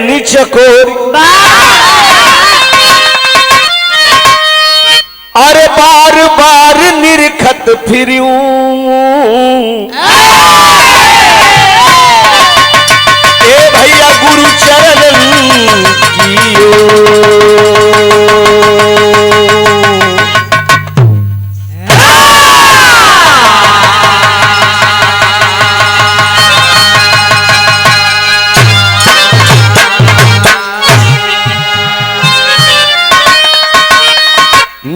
निचकोरी, अरे बार बार निरखत फिरूं, ए भैया गुरु चरणन की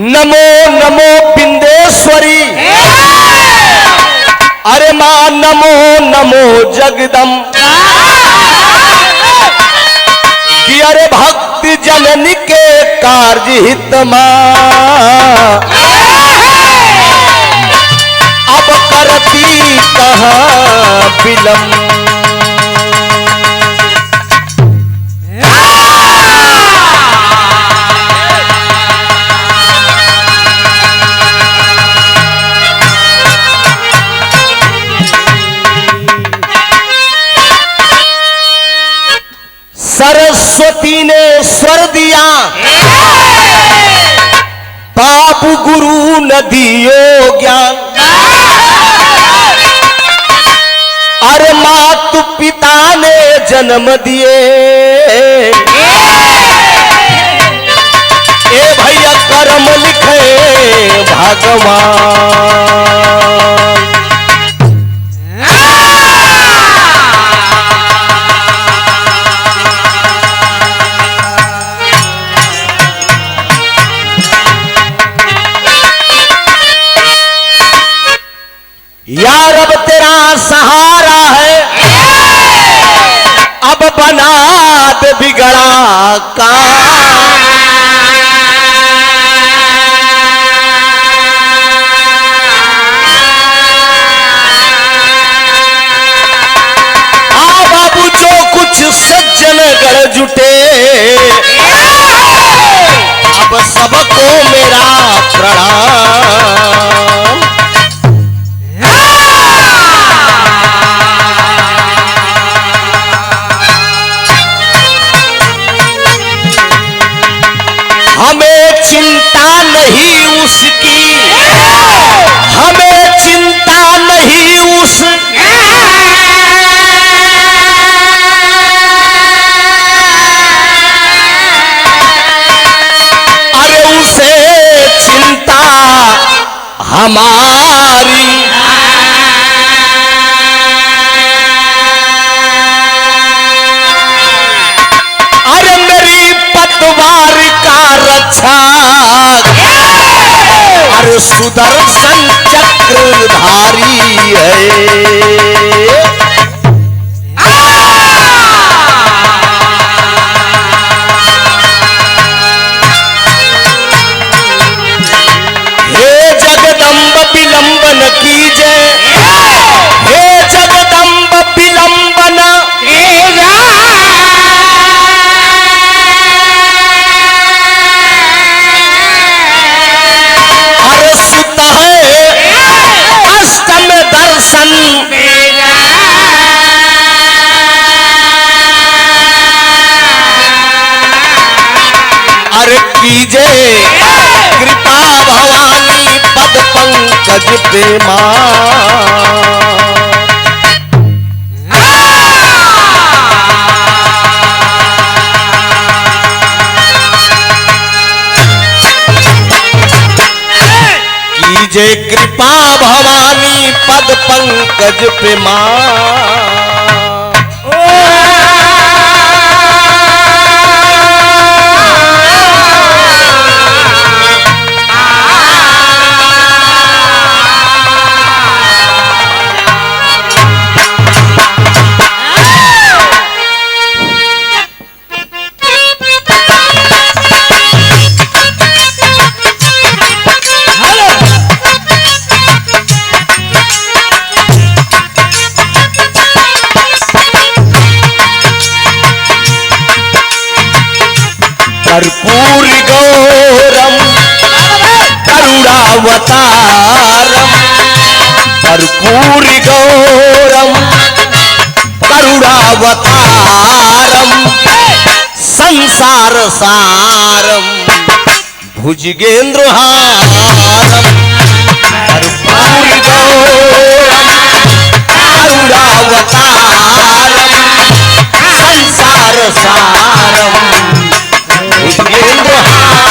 नमो नमो बिंदेश्वरी, अरे मां नमो नमो जगदम, कि अरे भक्त जननी के कार्य हित मां, अब करती कहां विलंब। सरस्वती ने स्वर दिया, बाप गुरु न दियो ज्ञान, अरे मातु पिता ने जन्म दिए, ए भैया कर्म लिखे भगवान। यार अब तेरा सहारा है, अब बना दे बिगड़ा काम, आ बाबू जो कुछ सज्जन गढ़ जुटे, अब सबको मेरा प्रणाम। हमें चिंता नहीं उसकी, हमें चिंता नहीं उस, अरे उसे चिंता हमारी, अरे मेरी पतवार का रक्षा, अरे सुदर्शन चक्रधारी है। हे जगदम्ब विलंब न कीजे, हे जगदम्ब विलंब न कीजे, अरे सुत है अष्टम दर्शन, अरे कीजे कृपा भवानी पद पंकज पे मां। कीजे कृपा भवानी पद पंकज पे मां। कर्पूर गौरम करुणावतारम, कर्पूर गौरम करुणावतारम, संसार सारम भुजगेंद्र हारम कर्पूरी गौरम करुणावतारम संसार सारम भुजगेंद्र हारम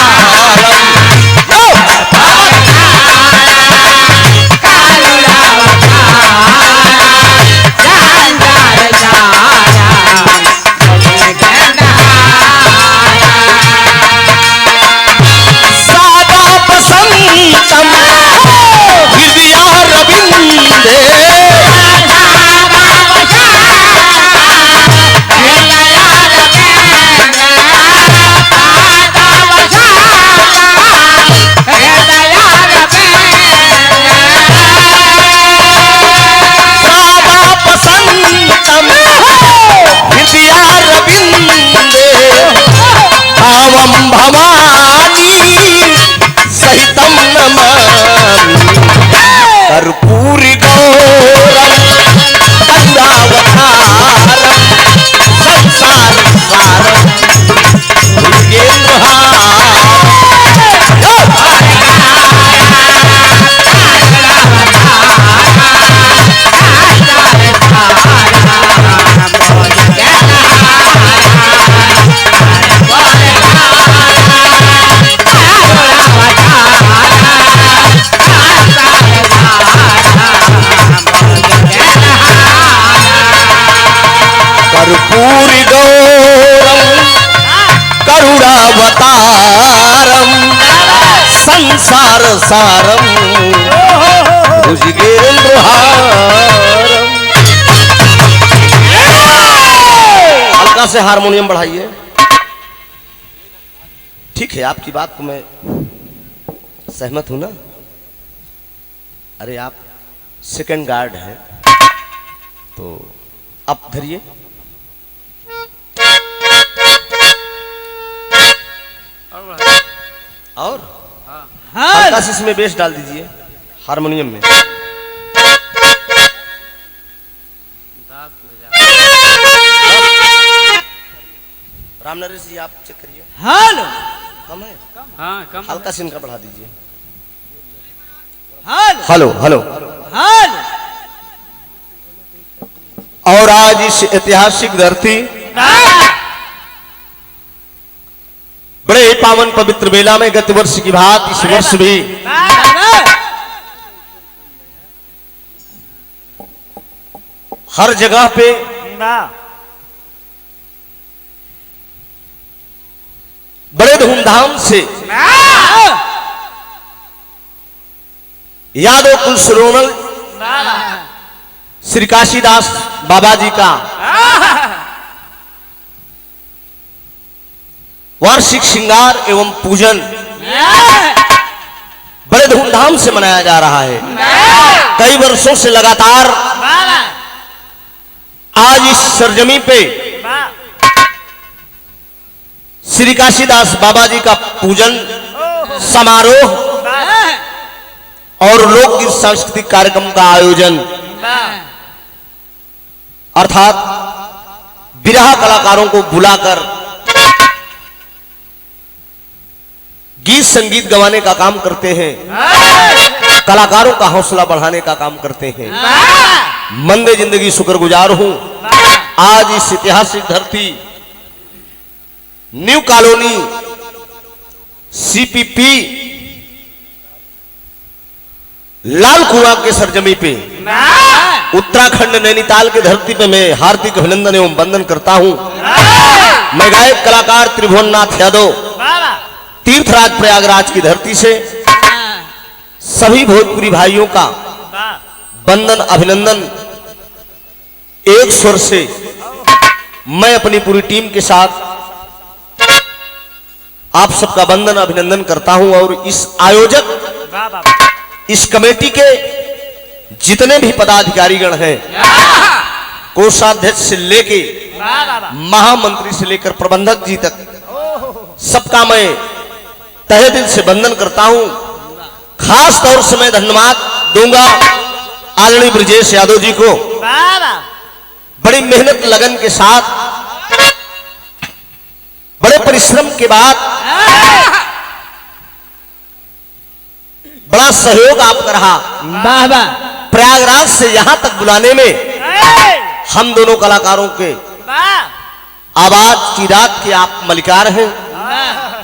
भवानी सहितम नमामि कर्पूरी गौरम करुणावतारम संसार सारम भुजगेंद्र कर्पूरी गौरम करुणावतारम संसार सारम भुजगेंद्र हारम। हल्का से हारमोनियम बढ़ाइए। ठीक है, आपकी बात को मैं सहमत हूं ना। अरे आप सेकंड गार्ड हैं तो आप धरिए। और हल्का से इसमें बेस डाल दीजिए हारमोनियम में। राम नरेश जी आप चेक करिए। हेलो कम है? हाँ कम। हल्का से इनका बढ़ा दीजिए। Hello hello. हेलो। और आज इस ऐतिहासिक धरती बड़े पावन पवित्र बेला में गत वर्ष की बात इस वर्ष भी हर जगह पे बड़े धूमधाम से यादव कुल शिरोमणि श्री काशीदास बाबा जी का वार्षिक श्रृंगार एवं पूजन बड़े धूमधाम से मनाया जा रहा है। कई वर्षों से लगातार आज इस सरजमी पे श्री काशीदास बाबा जी का पूजन समारोह और लोकगीत सांस्कृतिक कार्यक्रम का आयोजन अर्थात बिरहा कलाकारों को बुलाकर गीत संगीत गवाने का काम करते हैं, कलाकारों का हौसला बढ़ाने का काम करते हैं। मंदे जिंदगी शुक्रगुजार हूं आज इस ऐतिहासिक धरती न्यू कॉलोनी सीपीपी लाल कुआं के सरजमी पे उत्तराखंड नैनीताल की धरती पे मैं हार्दिक अभिनंदन एवं वंदन करता हूं। मैं गायक कलाकार त्रिभुवननाथ यादव तीर्थराज प्रयागराज की धरती से सभी भोजपुरी भाइयों का वंदन अभिनंदन एक स्वर से मैं अपनी पूरी टीम के साथ आप सबका वंदन अभिनंदन करता हूं। और इस आयोजक इस कमेटी के जितने भी पदाधिकारीगण हैं, कोषाध्यक्ष से लेके महामंत्री से लेकर प्रबंधक जी तक, सबका मैं तहे दिल से वंदन करता हूं। खास तौर से मैं धन्यवाद दूंगा आदरणीय ब्रजेश यादव जी को। बड़ी मेहनत लगन के साथ बड़े परिश्रम के बाद बड़ा सहयोग आपका रहा। वाह वाह प्रयागराज से यहां तक बुलाने में हम दोनों कलाकारों के आवाज की रात के आप मलिकार हैं,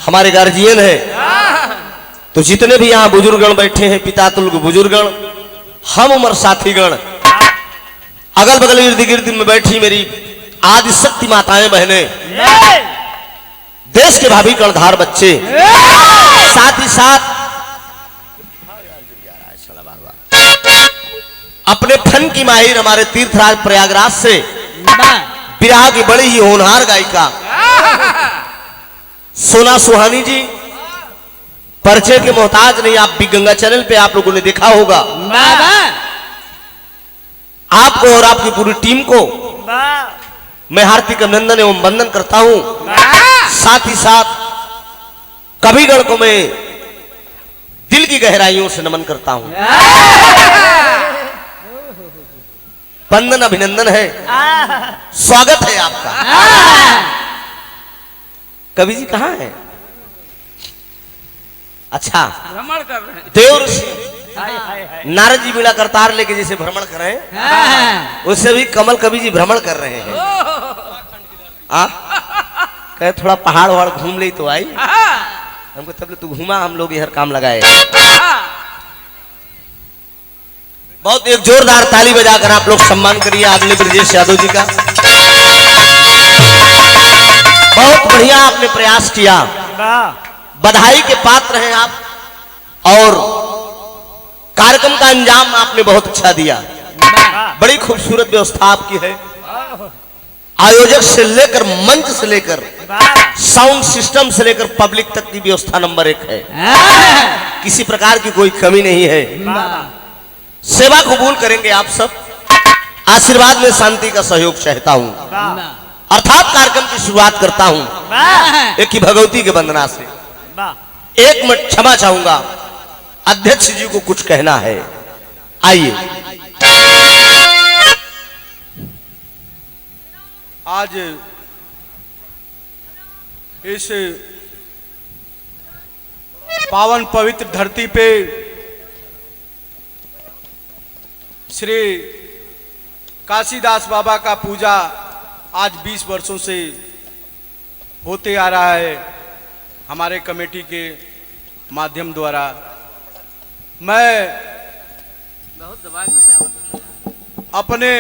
हमारे गार्जियन हैं। तो जितने भी यहाँ बुजुर्गगण बैठे हैं, पिता तुल्य बुजुर्गगण, हम उम्र साथीगण, अगल बगल इर्द गिर्द में बैठी मेरी आदि शक्ति माताएं बहनें, देश के भाभी कर्णधार बच्चे, साथ ही साथ अपने फन की माहिर हमारे तीर्थराज प्रयागराज से विरहा की बड़ी ही होनहार गायिका सोना सुहानी जी, परिचय के मोहताज नहीं, आप भी गंगा चैनल पे आप लोगों ने देखा होगा। आपको और आपकी पूरी टीम को मैं हार्दिक अभिनंदन एवं वंदन करता हूं। साथ ही साथ कविगण को मैं दिल की गहराइयों से नमन करता हूं। वंदन अभिनंदन है, स्वागत है आपका। कवि जी कहाँ है? अच्छा, भ्रमण कर रहे हैं। देव ऋषि नारद जी बीड़ा करतार लेके जैसे भ्रमण कर रहे हैं, उससे भी कमल कवि जी भ्रमण कर रहे हैं। कहे थोड़ा पहाड़ वहाड़ घूम ले तो आई, हमको तब तू घूमा, हम लोग हर काम लगाए। बहुत एक जोरदार ताली बजाकर आप लोग सम्मान करिए आदरणीय ब्रजेश यादव जी का। बहुत बढ़िया आपने प्रयास किया, बधाई के पात्र हैं आप, और कार्यक्रम का अंजाम आपने बहुत अच्छा दिया। बड़ी खूबसूरत व्यवस्था आपकी है, आयोजक से लेकर मंच से लेकर साउंड सिस्टम से लेकर पब्लिक तक की व्यवस्था नंबर 1 है। किसी प्रकार की कोई कमी नहीं है। सेवा कबूल करेंगे आप सब, आशीर्वाद में शांति का सहयोग चाहता हूं। अर्थात कार्यक्रम की शुरुआत करता हूं एक ही भगवती के वंदना से। एक मिनट क्षमा चाहूंगा, अध्यक्ष जी को कुछ कहना है। आइए। आज इस पावन पवित्र धरती पे श्री काशीदास बाबा का पूजा आज 20 वर्षों से होते आ रहा है हमारे कमेटी के माध्यम द्वारा। मैं बहुत दबाव में जाओ। अपने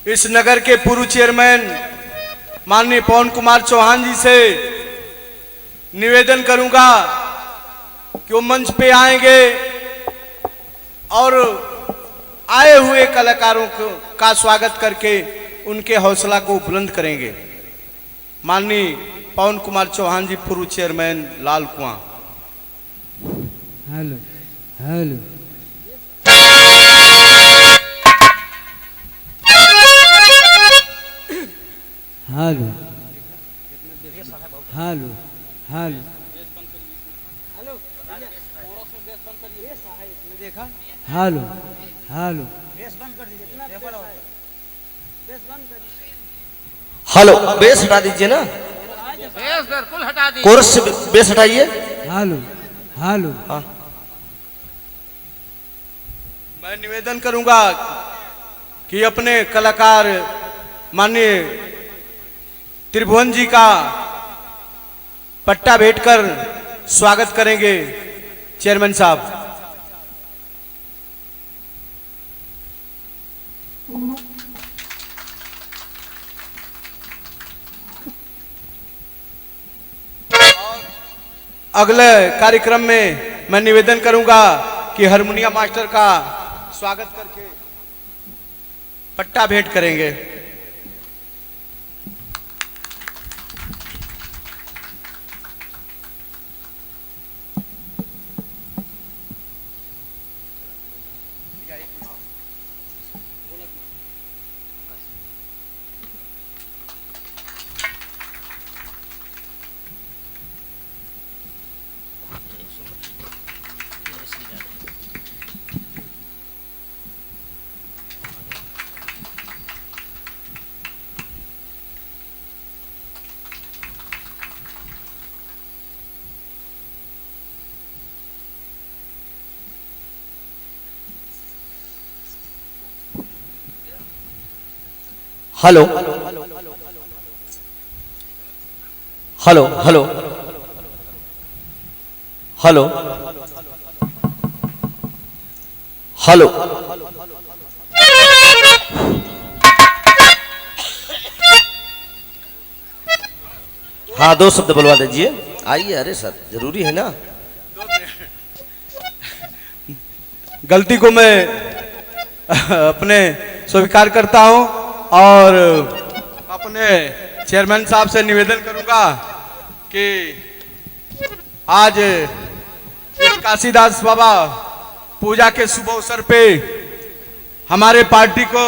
इस नगर के पूर्व चेयरमैन माननीय पवन कुमार चौहान जी से निवेदन करूंगा कि वो मंच पे आएंगे और आए हुए कलाकारों का स्वागत करके उनके हौसला को बुलंद करेंगे। माननीय पवन कुमार चौहान जी, पूर्व चेयरमैन लाल कुआं। Hello hello hello hello hello hello hello hello, base हटा दीजिए ना, बेस बिल्कुल हटा दी। कोरस से बेस हटाइए। Hello hello. हाँ, मैं निवेदन करूंगा कि अपने कलाकार माननीय त्रिभुवन जी का पट्टा भेंट कर स्वागत करेंगे चेयरमैन साहब। अगले कार्यक्रम में मैं निवेदन करूंगा कि हारमोनियम मास्टर का स्वागत करके पट्टा भेंट करेंगे। Hello hello hello hello hello हाँ 2 शब्द बुलवा दीजिए। आइए। अरे सर जरूरी है ना। गलती को मैं अपने स्वीकार करता हूं और अपने चेयरमैन साहब से निवेदन करूंगा कि आज काशीदास बाबा पूजा के शुभ अवसर पे हमारे पार्टी को,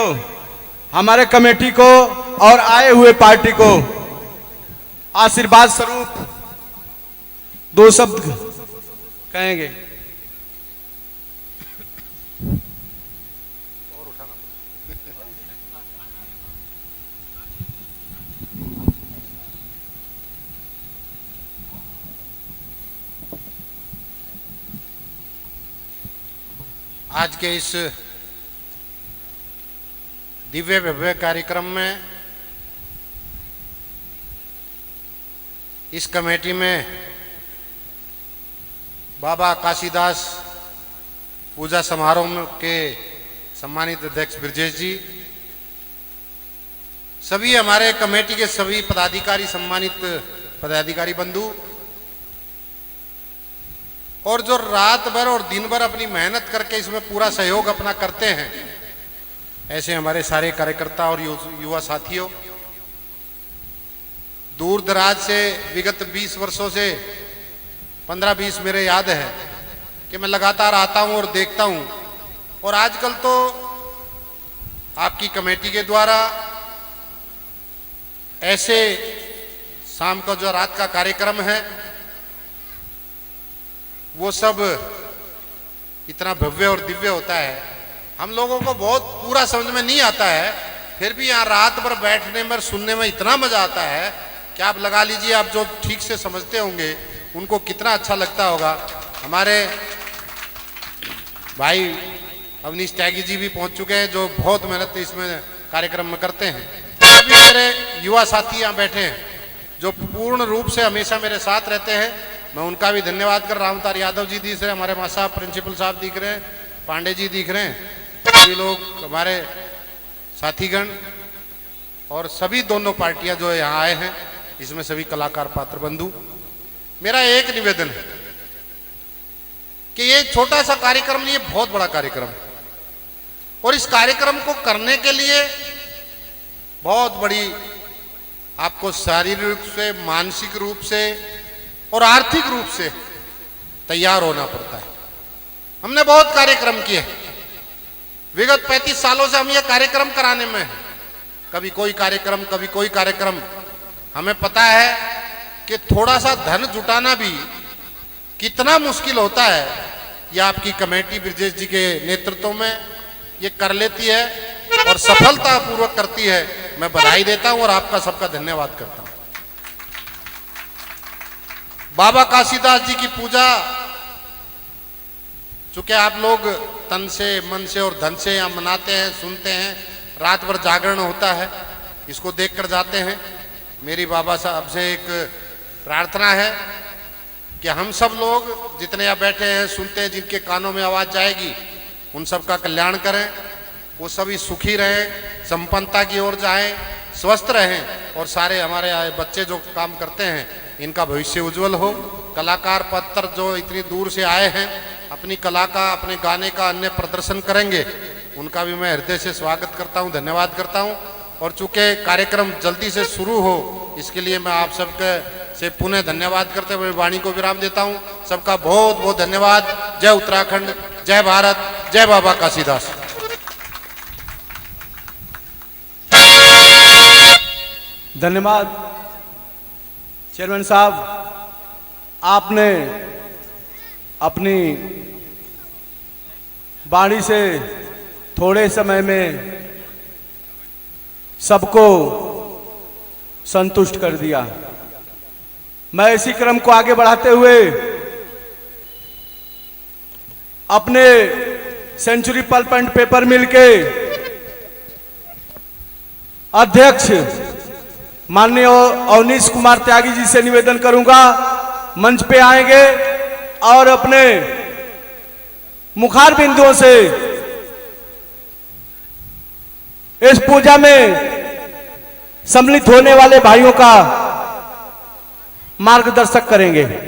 हमारे कमेटी को और आए हुए पार्टी को आशीर्वाद स्वरूप 2 शब्द कहेंगे। आज के इस दिव्य भव्य कार्यक्रम में इस कमेटी में बाबा काशीदास पूजा समारोह के सम्मानित अध्यक्ष ब्रजेश जी, सभी हमारे कमेटी के सभी पदाधिकारी, सम्मानित पदाधिकारी बंधु, और जो रात भर और दिन भर अपनी मेहनत करके इसमें पूरा सहयोग अपना करते हैं, ऐसे हमारे सारे कार्यकर्ता और युवा साथियों, दूर दराज से विगत 20 वर्षों से 15-20 मेरे याद है कि मैं लगातार आता हूं और देखता हूं। और आजकल तो आपकी कमेटी के द्वारा ऐसे शाम का जो रात का कार्यक्रम है वो सब इतना भव्य और दिव्य होता है, हम लोगों को बहुत पूरा समझ में नहीं आता है, फिर भी यहाँ रात भर बैठने में सुनने में इतना मजा आता है कि आप लगा लीजिए, आप जो ठीक से समझते होंगे उनको कितना अच्छा लगता होगा। हमारे भाई अवनीश त्यागी जी भी पहुंच चुके हैं, जो बहुत मेहनत इसमें कार्यक्रम में करते हैं। सभी मेरे युवा साथी यहाँ बैठे हैं जो पूर्ण रूप से हमेशा मेरे साथ रहते हैं, मैं उनका भी धन्यवाद कर रहा हूं। तार यादव जी दिख रहे हैं, हमारे मां साहब प्रिंसिपल साहब दिख रहे हैं, पांडे जी दिख रहे हैं, सभी लोग हमारे साथीगण और सभी दोनों पार्टियां जो यहाँ आए हैं, इसमें सभी कलाकार पात्र बंधु। मेरा एक निवेदन है कि ये छोटा सा कार्यक्रम नहीं, ये बहुत बड़ा कार्यक्रम है और इस कार्यक्रम को करने के लिए बहुत बड़ी आपको शारीरिक रूप से, मानसिक रूप से और आर्थिक रूप से तैयार होना पड़ता है। हमने बहुत कार्यक्रम किए विगत 35 सालों से, हम ये कार्यक्रम कराने में हैं, कभी कोई कार्यक्रम कभी कोई कार्यक्रम। हमें पता है कि थोड़ा सा धन जुटाना भी कितना मुश्किल होता है, ये आपकी कमेटी ब्रजेश जी के नेतृत्व में ये कर लेती है और सफलतापूर्वक करती है। मैं बधाई देता हूं और आपका सबका धन्यवाद करता हूं। बाबा काशीदास जी की पूजा, चूंकि आप लोग तन से, मन से और धन से यहाँ मनाते हैं, सुनते हैं, रात भर जागरण होता है, इसको देखकर जाते हैं। मेरी बाबा साहब से एक प्रार्थना है कि हम सब लोग जितने यहाँ बैठे हैं, सुनते हैं, जिनके कानों में आवाज जाएगी, उन सब का कल्याण करें, वो सभी सुखी रहें, संपन्नता की ओर जाएं, स्वस्थ रहें और सारे हमारे बच्चे जो काम करते हैं इनका भविष्य उज्जवल हो। कलाकार पत्र जो इतनी दूर से आए हैं, अपनी कला का, अपने गाने का अन्य प्रदर्शन करेंगे, उनका भी मैं हृदय से स्वागत करता हूं, धन्यवाद करता हूं। और चूंकि कार्यक्रम जल्दी से शुरू हो, इसके लिए मैं आप सबके से पुनः धन्यवाद करते हुए वाणी को विराम देता हूं। सबका बहुत बहुत धन्यवाद। जय उत्तराखंड, जय भारत, जय बाबा काशीदास। धन्यवाद चेयरमैन साहब, आपने अपनी वाणी से थोड़े समय में सबको संतुष्ट कर दिया। मैं इसी क्रम को आगे बढ़ाते हुए अपने सेंचुरी पल्प एंड पेपर मिल के अध्यक्ष माननीय अवनीश कुमार त्यागी जी से निवेदन करूंगा, मंच पे आएंगे और अपने मुखार बिंदुओं से इस पूजा में सम्मिलित होने वाले भाइयों का मार्गदर्शक करेंगे।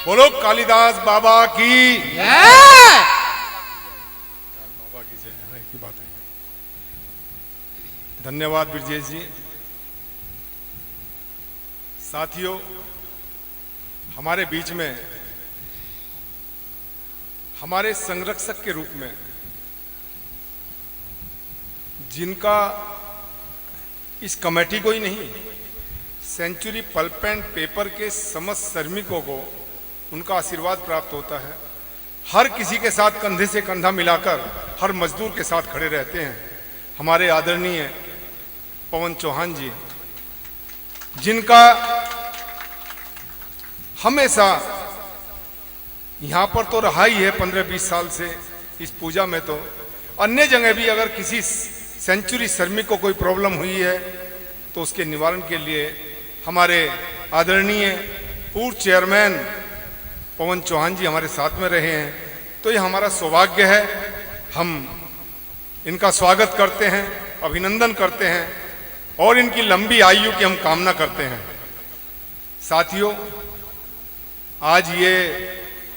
बोलो कालिदास बाबा की बाबा की जय। हाँ, एक ही बात है। धन्यवाद ब्रजेश जी। साथियों, हमारे बीच में हमारे संरक्षक के रूप में जिनका इस कमेटी को ही नहीं, सेंचुरी पल्प एंड पेपर के समस्त श्रमिकों को उनका आशीर्वाद प्राप्त होता है। हर किसी के साथ कंधे से कंधा मिलाकर हर मजदूर के साथ खड़े रहते हैं हमारे आदरणीय पवन चौहान जी, जिनका हमेशा यहां पर तो रहा ही है 15-20 साल से इस पूजा में, तो अन्य जगह भी अगर किसी सेंचुरी श्रमिक को कोई प्रॉब्लम हुई है तो उसके निवारण के लिए हमारे आदरणीय पूर्व चेयरमैन पवन चौहान जी हमारे साथ में रहे हैं। तो ये हमारा सौभाग्य है, हम इनका स्वागत करते हैं, अभिनंदन करते हैं और इनकी लंबी आयु की हम कामना करते हैं। साथियों, आज ये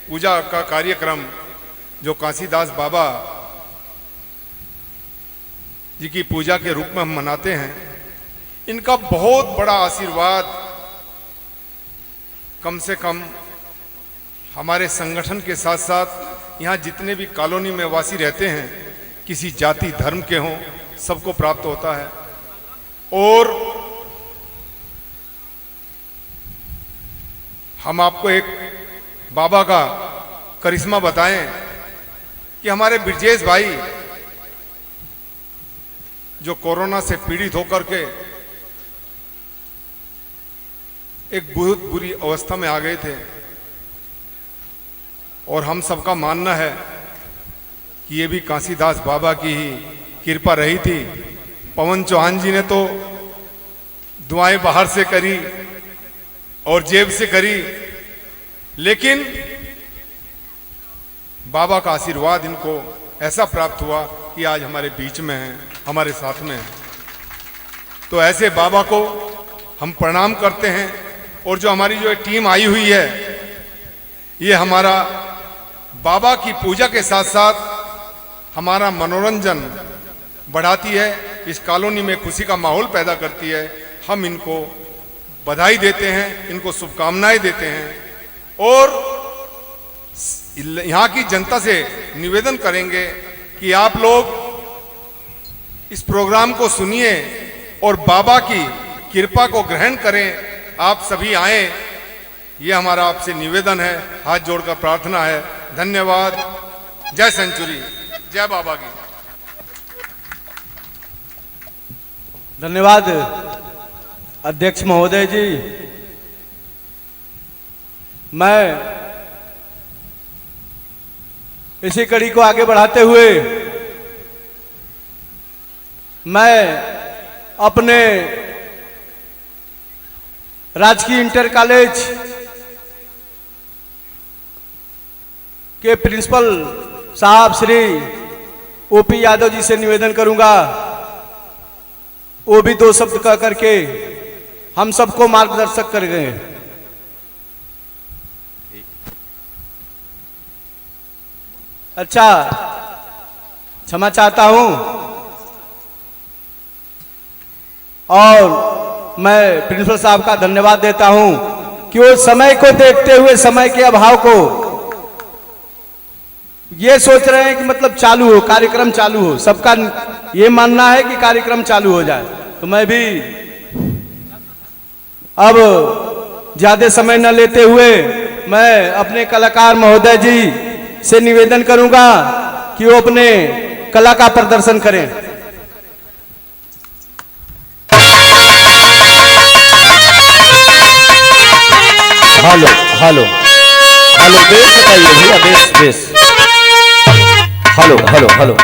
पूजा का कार्यक्रम जो काशीदास बाबा जी की पूजा के रूप में हम मनाते हैं, इनका बहुत बड़ा आशीर्वाद कम से कम हमारे संगठन के साथ साथ यहाँ जितने भी कॉलोनी में वासी रहते हैं, किसी जाति धर्म के हों, सबको प्राप्त होता है। और हम आपको एक बाबा का करिश्मा बताएं कि हमारे ब्रजेश भाई जो कोरोना से पीड़ित होकर के एक बहुत बुरी अवस्था में आ गए थे, और हम सबका मानना है कि ये भी काशीदास बाबा की ही कृपा रही थी। पवन चौहान जी ने तो दुआएं बाहर से करी और जेब से करी, लेकिन बाबा का आशीर्वाद इनको ऐसा प्राप्त हुआ कि आज हमारे बीच में हैं, हमारे साथ में हैं। तो ऐसे बाबा को हम प्रणाम करते हैं। और जो हमारी जो टीम आई हुई है, ये हमारा बाबा की पूजा के साथ साथ हमारा मनोरंजन बढ़ाती है, इस कॉलोनी में खुशी का माहौल पैदा करती है। हम इनको बधाई देते हैं, इनको शुभकामनाएं देते हैं और यहाँ की जनता से निवेदन करेंगे कि आप लोग इस प्रोग्राम को सुनिए और बाबा की कृपा को ग्रहण करें। आप सभी आए, ये हमारा आपसे निवेदन है, हाथ जोड़कर प्रार्थना है। धन्यवाद। जय सेंचुरी, जय बाबा की। धन्यवाद अध्यक्ष महोदय जी। मैं इसी कड़ी को आगे बढ़ाते हुए मैं अपने राजकीय इंटर कॉलेज के प्रिंसिपल साहब श्री ओपी यादव जी से निवेदन करूंगा, वो भी दो शब्द कह करके हम सबको मार्गदर्शक कर गए। अच्छा, क्षमा चाहता हूं और मैं प्रिंसिपल साहब का धन्यवाद देता हूं कि वो समय को देखते हुए, समय के अभाव को ये सोच रहे हैं कि मतलब चालू हो, कार्यक्रम चालू हो। सबका ये मानना है कि कार्यक्रम चालू हो जाए। तो मैं भी अब ज्यादा समय न लेते हुए मैं अपने कलाकार महोदय जी से निवेदन करूंगा कि वो अपने कला का प्रदर्शन करें। हेलो हेलो हेलो बेस बताइए भैया, base base. Hello hello hello,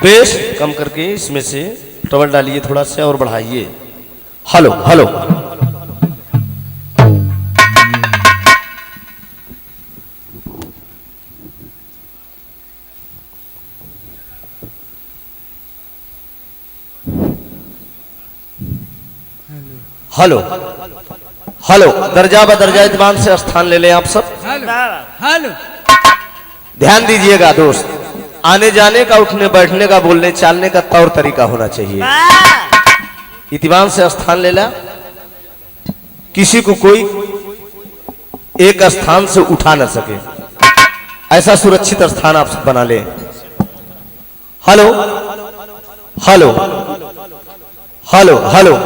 base कम करके इसमें से ट्रबल डालिए थोड़ा सा और बढ़ाइए। हेलो हेलो हेलो हेलो, दर्जा ब दर्जा इत्मीनान से स्थान ले लें आप सब। हेलो हेलो ध्यान दीजिएगा दोस्त, आने जाने का, उठने बैठने का, बोलने चालने का तौर तरीका होना चाहिए। इत्मीनान से स्थान ले ला, किसी को कोई एक स्थान से उठा न सके, ऐसा सुरक्षित स्थान आप सब बना ले। Hello hello hello hello,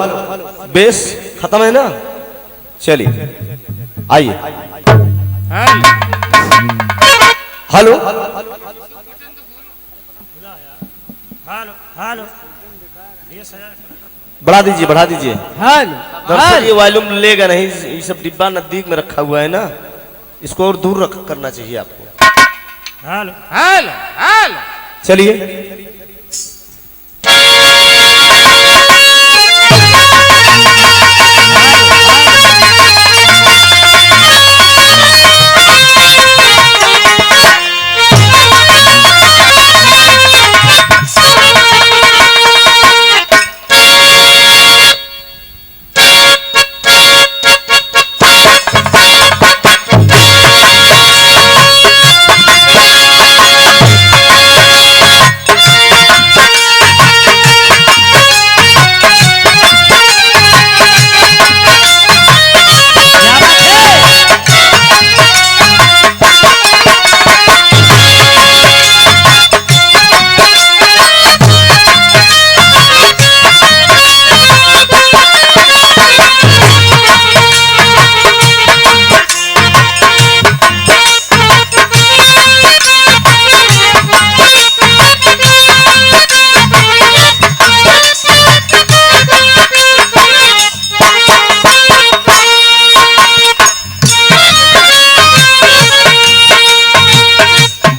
base खत्म है ना? चलिए आइए। हेलो बढ़ा दीजिए, बढ़ा दीजिए। हेलो दरअसल ये वॉल्यूम लेगा नहीं, ये सब डिब्बा नजदीक में रखा हुआ है ना, इसको और दूर रख करना चाहिए आपको। हेलो हेलो हेलो, चलिए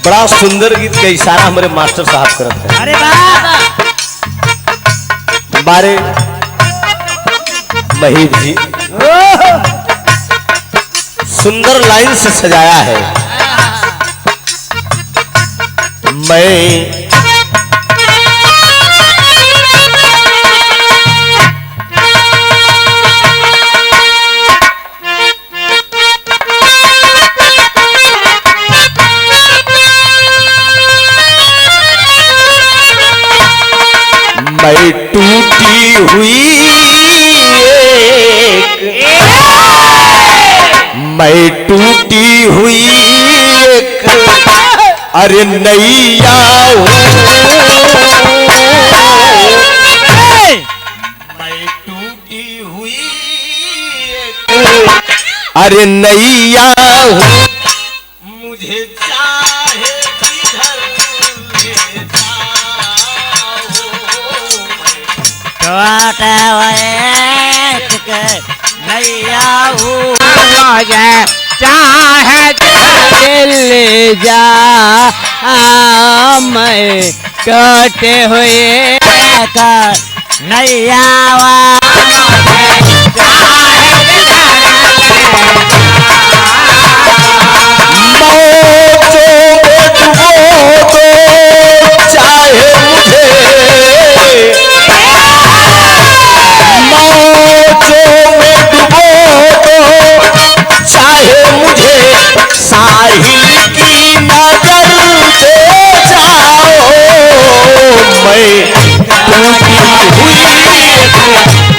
बड़ा सुंदर गीत का इशारा हमारे मास्टर साहब करते हैं। अरे वाह, हमारे महीप जी सुंदर लाइन से सजाया है। मैं टूटी हुई मैं टूटी हुई एक अरे नैया हूँ, मैं टूटी हुई एक अरे नैया हूँ, मुझे चाहे किधर ले नैया मुझे चाहे ले जा, मैं टूटे हुए नैया साहिल की नजर दे जाओ, मैं टूटी हुई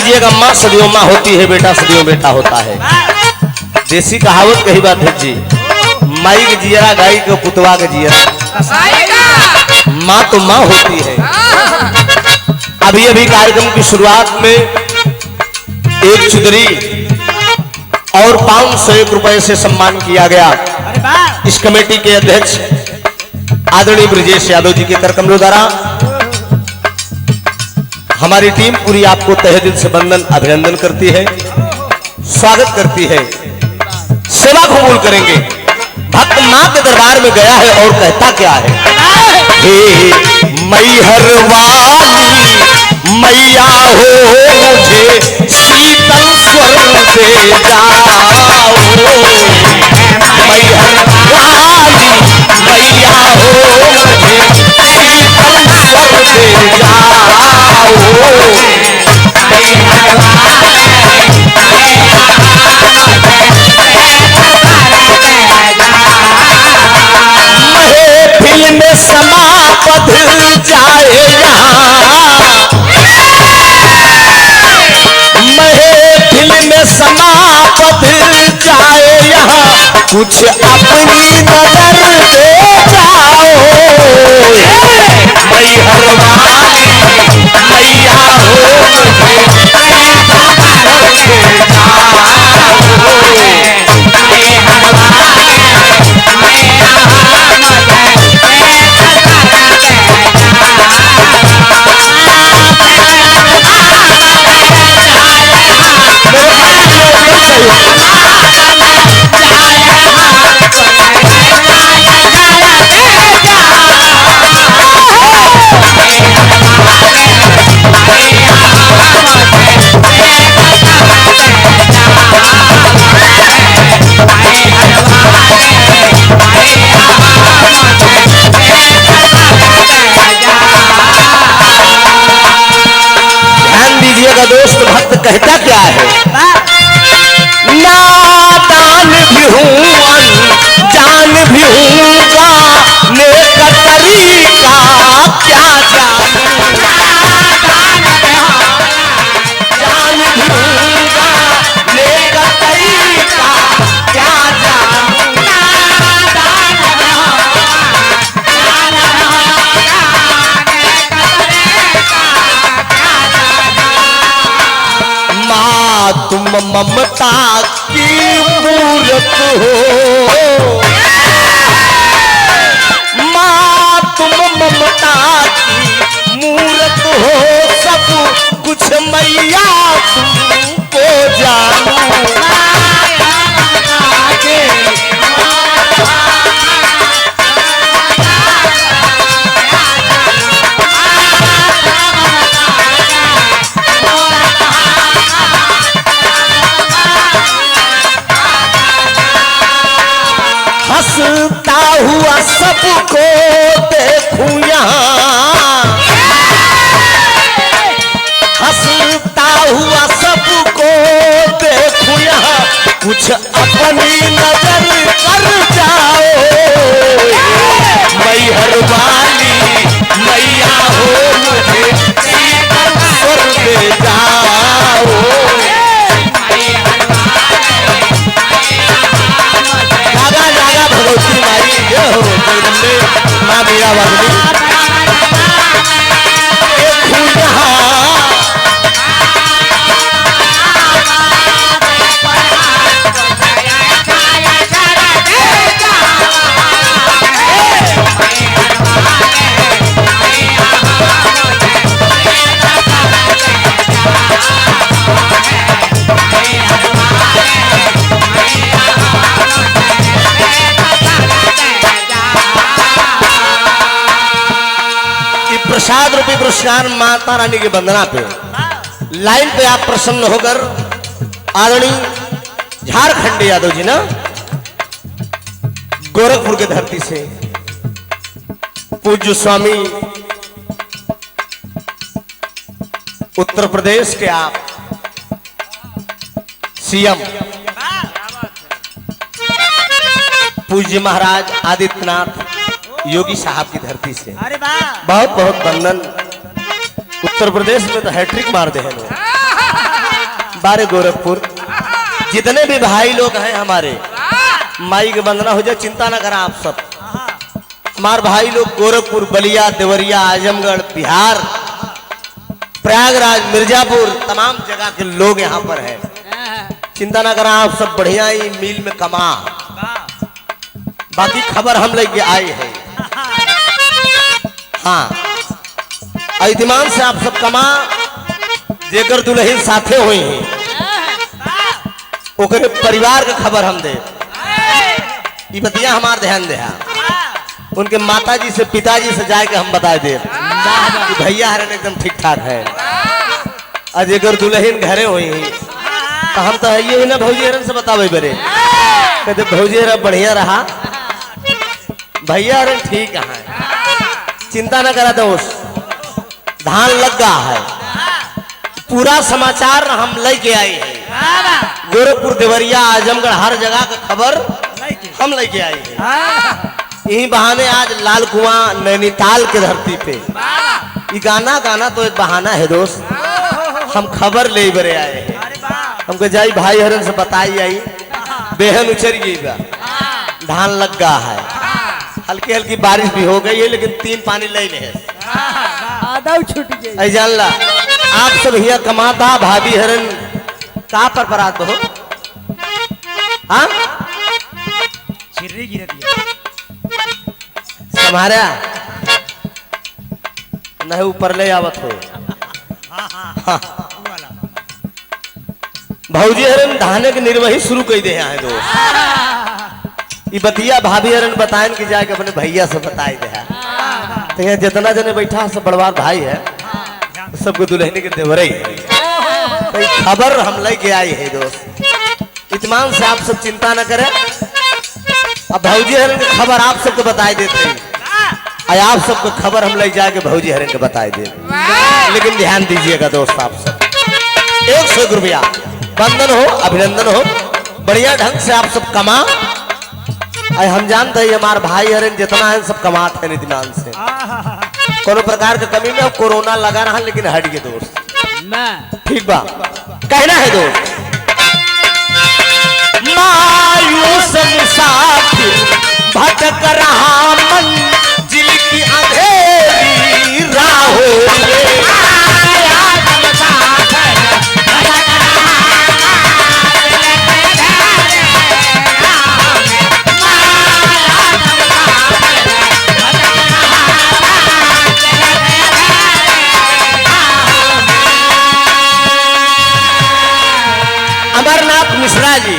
दीजिएगा, माँ सदियों माँ होती है, बेटा सदियों बेटा होता है। देसी कहावत कही बात है जी, माई के जियरा गाई के पुतवा के जियरा, माँ तो माँ होती है। अभी अभी कार्यक्रम की शुरुआत में एक चुदरी और 501 रुपए से सम्मान किया गया। इस कमेटी के अध्यक्ष आदरणीय ब्रजेश यादव जी के कर कमलों द्वारा हमारी टीम पूरी आपको तहे दिल से वंदन अभिनंदन करती है, स्वागत करती है, सेवा कबूल करेंगे। भक्त मां के दरबार में गया है और कहता क्या है, हे मैहर वाली मैया हो मुझे शीतल स्वर दे जाओ, मैहर वाली मैया हो मुझे शीतल स्वर दे जाओ। महफिल में समापद जाए यहाँ, महफिल में समापद जाए यहाँ, कुछ अपनी नजर दे जाओ, मैहर वाली मैया हो मुझे दे दोस्त भक्त कहता क्या है, नादान भी हूँ जान भी हूँगा, नेक तरीका क्या जानूं, जान भी हूँगा नेक तरीका क्या जानूं, तुम ममता की मूरत हो, माँ तुम ममता की मूरत हो, सब कुछ मैया तुमको जानूं, हंसता हुआ सबको देखूं यहाँ, हंसता हुआ सबको देखूं यहाँ, कुछ अपनी नजर कर जाओ, मैहर वाली मैया हो मुझे शीतल स्वर दे जाओ, भगवती माई जय हो, जगदम्बे माँ मीरा वाली प्रसाद रूपी पुरस्कार माता रानी की वंदना पे लाइन पे आप प्रसन्न होकर आदरणीय झारखंडी यादव जी ना गोरखपुर की धरती से पूज्य स्वामी उत्तर प्रदेश के आप सीएम पूज्य महाराज आदित्यनाथ योगी साहब की धरती से अरे वाह, बहुत बहुत वंदन। उत्तर प्रदेश में तो हैट्रिक मार दे हैं लोग। बारे गोरखपुर जितने भी भाई लोग हैं हमारे, माई की वंदना हो जाए, चिंता ना करें आप सब। हमारे भाई लोग गोरखपुर, बलिया, देवरिया, आजमगढ़, बिहार, प्रयागराज, मिर्जापुर, तमाम जगह के लोग यहाँ पर हैं। चिंता ना करें आप सब, बढ़िया ही मील में कमा। बाकी खबर हम लेके आए हैं। हाँ, ऐतमान से आप सब कमा जेकर दुल्हन साथे हुई हैं, ओकरे परिवार का खबर हम दे। ये बतिया हमार ध्यान दे, उनके माताजी से पिताजी से जाके हम बता दे कि भैया हरन एकदम ठीक ठाक है। आज जेकर दुल्हन घरे हुई हैं तो हम तो है ये ना भौजी हरन से बतावे बरे, कहते भौजी हरन बढ़िया रहा, भैया हरन ठीक है, चिंता ना करा दोस्त, धान लग गया है। पूरा समाचार हम लेके आए हैं, गोरखपुर, देवरिया, आजमगढ़, हर जगह का खबर हम लेके आए हैं। यही बहाने आज लाल कुआं नैनीताल के धरती पे ये गाना तो एक बहाना है दोस्त, हम खबर ले बरे आए हैं। हमको जाई भाई हरन से बताई आई, बेहन उचरिएगा, धान लग गया है, हल्की हल्की बारिश भी हो गई है, लेकिन 3 पानी ले ले आधा छूट गई। जान ला आप सब हिया कमाता, भाभी हरन कहाँ पर बरात हो? हाँ हमारा नहीं ऊपर ले आवत हो। हाँ। भौजी हरन धाने के निर्वही शुरू कर दे हैं दोस्त। ये बतिया भाभी हरन बताएं कि जाके अपने भैया से बताई दे। तो यहाँ जितना जने बैठा सब बड़वार भाई है, सबको दुल्हनी के देवरे है। तो खबर हम लेके आई है दोस्त, इत्मीनान से आप सब चिंता न करें। अब भौजी हरन की खबर आप सबको बताई देते हैं, आप सबको खबर हम ले जाके भौजी हरन के बताई दे। लेकिन ध्यान दीजिएगा दोस्त, आप सब 100 रुपया बंधन हो, अभिनंदन हो, बढ़िया ढंग से आप सब कमा। हम जानते हैं हमारे भाई हरन जितना है सब कमाते हैं इत्मीनान से, कोनो प्रकार का कमी में। कोरोना लगा रहा लेकिन हट गए दोस्त, ठीक बा कहना है दोस्त। मायूस मुसाफिर भटक रहा मंजिल की अंधेरी राहों में, अमरनाथ मिश्रा जी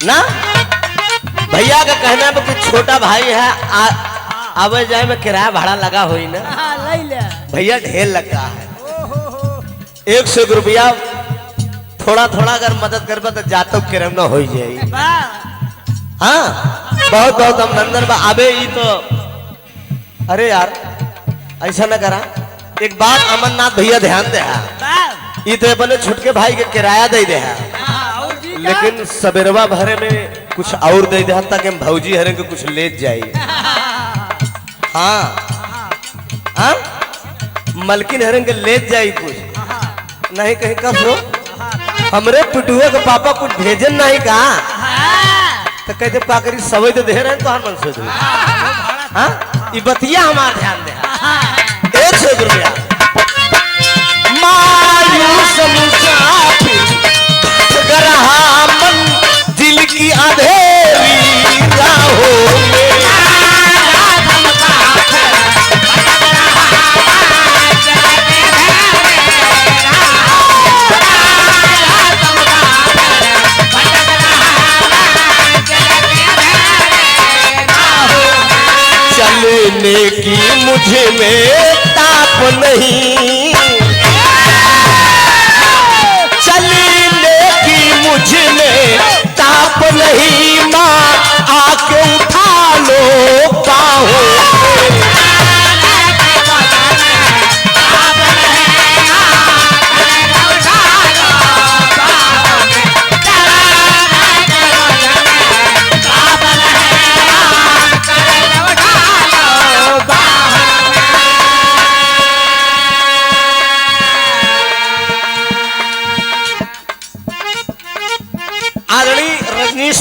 ना भैया का कहना है कि छोटा भाई है, आवे जाए में किराया भाड़ा लगा हुई ना, भैया ढेर लगा है। 100 रुपया थोड़ा थोड़ा अगर मदद करबा तो जातो किरम न हो जाए। हाँ बहुत बहुत अभिनंदन बा। अबे ये तो अरे यार ऐसा न करा, एक बात अमरनाथ भैया ध्यान दे, ये तो अपने छुटके भाई के किराया दे दे, लेकिन सबेरवा भरे में कुछ और दे दे ताकि हम भौजी हरे को कुछ ले जाइए। हाँ हाँ मलकिन हरन के ले जाई कुछ नहीं, कहीं कब रो हमरे पिटुआ के पापा कुछ भेजन नहीं कहा तो कहते पाकरी सवई तो दे रहे तो हर मन से। हाँ ये बतिया हमारा ध्यान दे। 100 रुपया मायूस मुसाफिर भटक रहा मंजिल की अंधेरी राहों में, चलने की मुझे में ताप नहीं, चलने की मुझे में ताप नहीं, माँ आके उठा लो बाहों में।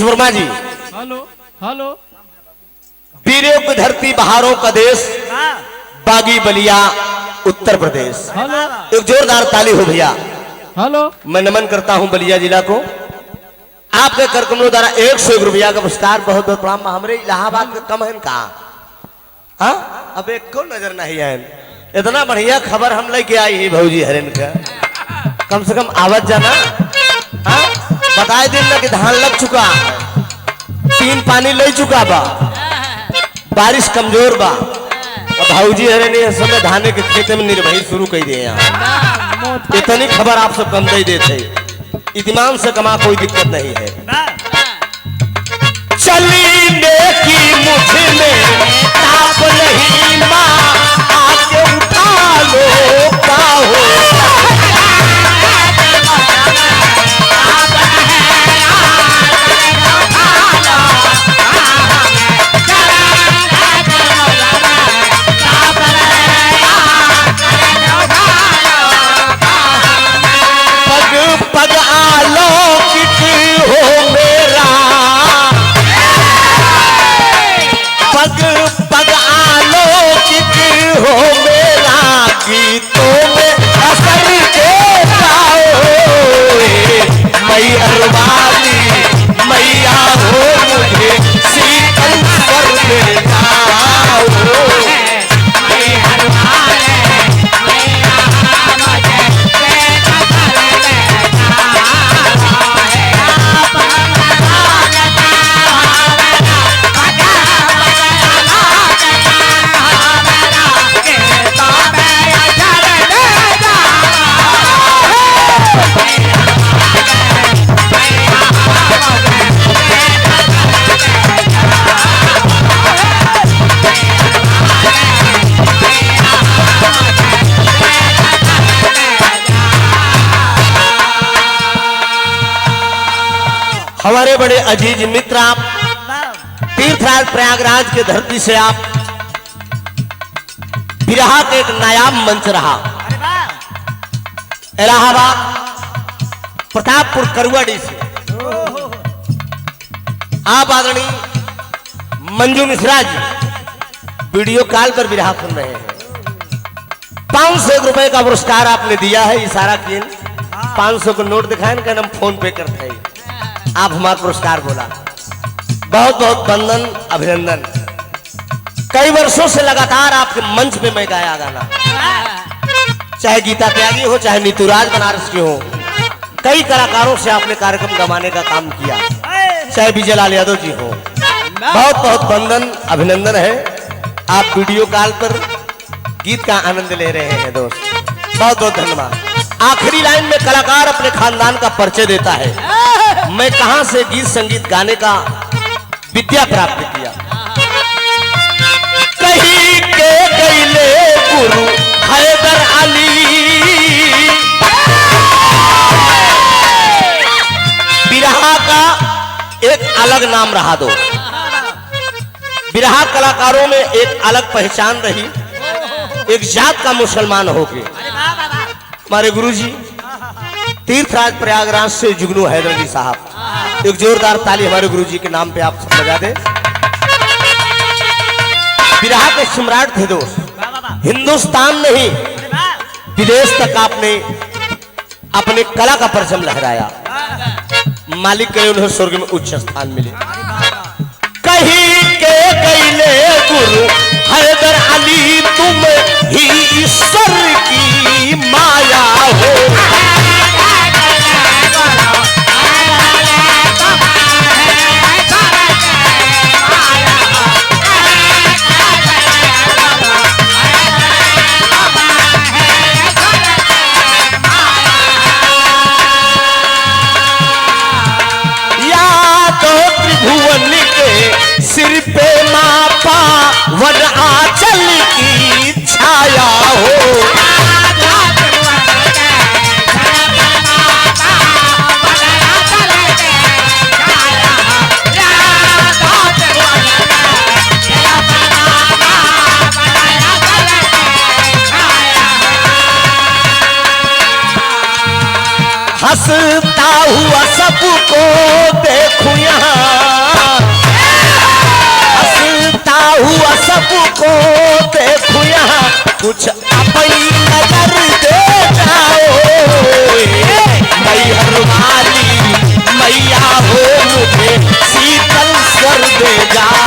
विश्ववर्मा जी, हेलो हेलो वीरों की धरती, बहारों का देश, बागी बलिया, उत्तर प्रदेश। हेलो एक जोरदार ताली हो भैया। हेलो मैं नमन करता हूं बलिया जिला को। आपके कार्यक्रमों द्वारा 101 रुपया का पुरस्कार, बहुत बहुत प्रणाम। हमारे इलाहाबाद में कम है का? हाँ, अब एक को नजर नहीं है। इतना बढ़िया खबर हम लेके आई है भौजी हरेन का, कम से कम आवाज जाना। हाँ, बताए दिन ना कि धान लग चुका, 3 पानी ले चुका बा, बारिश कमजोर बा, और भौजी हरेन इस समय धाने के खेते में निर्भय शुरू कर दिए। यहाँ इतनी खबर आप सब कम दे देते, इत्मीनान से कमा, कोई दिक्कत नहीं है। चली नेकी मुझ में ताप नहीं माँ, आके उठा लो का हो। पग पग आलोकित हो मेरा, पग पग आलोकित हो मेरा, गीतों में असर देता हो। मैहर वाली मैया हो, मुझे शीतल स्वर में जाओ। हमारे बड़े अजीज मित्र, आप तीर्थराज प्रयागराज के धरती से आप बिरहा के एक नायाब मंच रहा। इलाहाबाद प्रतापपुर करुआडी से आप आदरणीय मंजू मिश्रा जी वीडियो कॉल पर बिरहा सुन रहे हैं। 501 रुपए का पुरस्कार आपने दिया है, इशारा किए 500 को नोट दिखाए ना, कहना हम फोन पे करते हैं। आप हमारा पुरस्कार बोला, बहुत बहुत वंदन, अभिनंदन। कई वर्षों से लगातार आपके मंच पे मैं गाया गाना, चाहे गीता त्यागी हो, चाहे नीतूराज बनारस के हो, कई कलाकारों से आपने कार्यक्रम गवाने का काम किया, चाहे विजय लाल यादव जी हो। बहुत बहुत वंदन, अभिनंदन है। आप वीडियो कॉल पर गीत का आनंद ले रहे हैं दोस्त, बहुत बहुत धन्यवाद। आखिरी लाइन में कलाकार अपने खानदान का परिचय देता है, मैं कहां से गीत संगीत गाने का विद्या प्राप्त किया। कहीं के गईले गुरु हैदर अली, बिरहा का एक अलग नाम रहा दो। बिरहा कलाकारों में एक अलग पहचान रही, एक जात का मुसलमान होके। हमारे गुरुजी तीर्थराज प्रयागराज से जुगनू हैदर अली साहब, एक जोरदार ताली हमारे गुरुजी के नाम पे आप सब बजा दे। बिरहा के सम्राट थे दोस्त, हिंदुस्तान नहीं विदेश तक आपने अपने कला का परचम लहराया। मालिक करे उन्हें स्वर्ग में उच्च स्थान मिले। कहीं के गईले गुरु हैदर अली, तुम ही ईश्वर की माया हो। त्रिभुवन के सिर पे मापा वन आंचल की छाया हो। हंसता हुआ सबको देखूं यहाँ, सबको देखो यहाँ कुछ अपनी नजर दे जाओ मैहर वाली मैया हो मुझे शीतल स्वर दे जाओ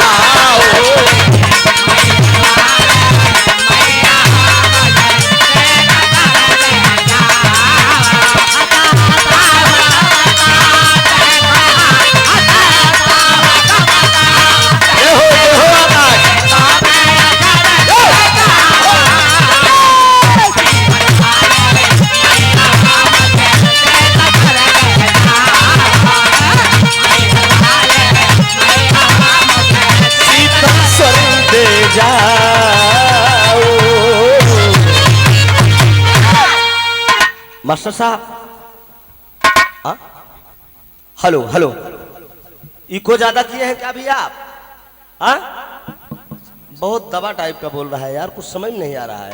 मास्टर साहब हेलो हेलो इको ज्यादा किए हैं क्या भैया आप बहुत दबा टाइप का बोल रहा है यार कुछ समझ नहीं आ रहा है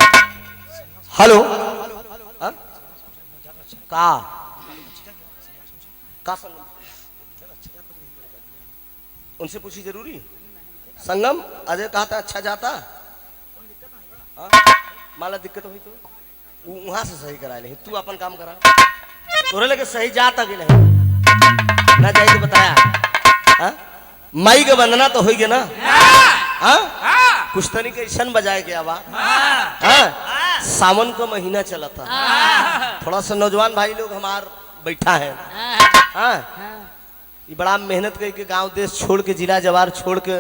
हेलो का संगम उनसे पूछी जरूरी संगम अजय कहा था अच्छा जाता माला दिक्कत हुई तो वहां से सही करा नहीं तू अपन काम करा तोरे लगे सही जाता कि नहीं ना जाए तो बताया माई के वंदना तो होगी ना कुछ तनी के ईशन बजाए के आवा सावन का महीना चला था थोड़ा सा नौजवान भाई लोग हमार बैठा है ये बड़ा मेहनत करके गांव देश छोड़ के जिला जवार छोड़ के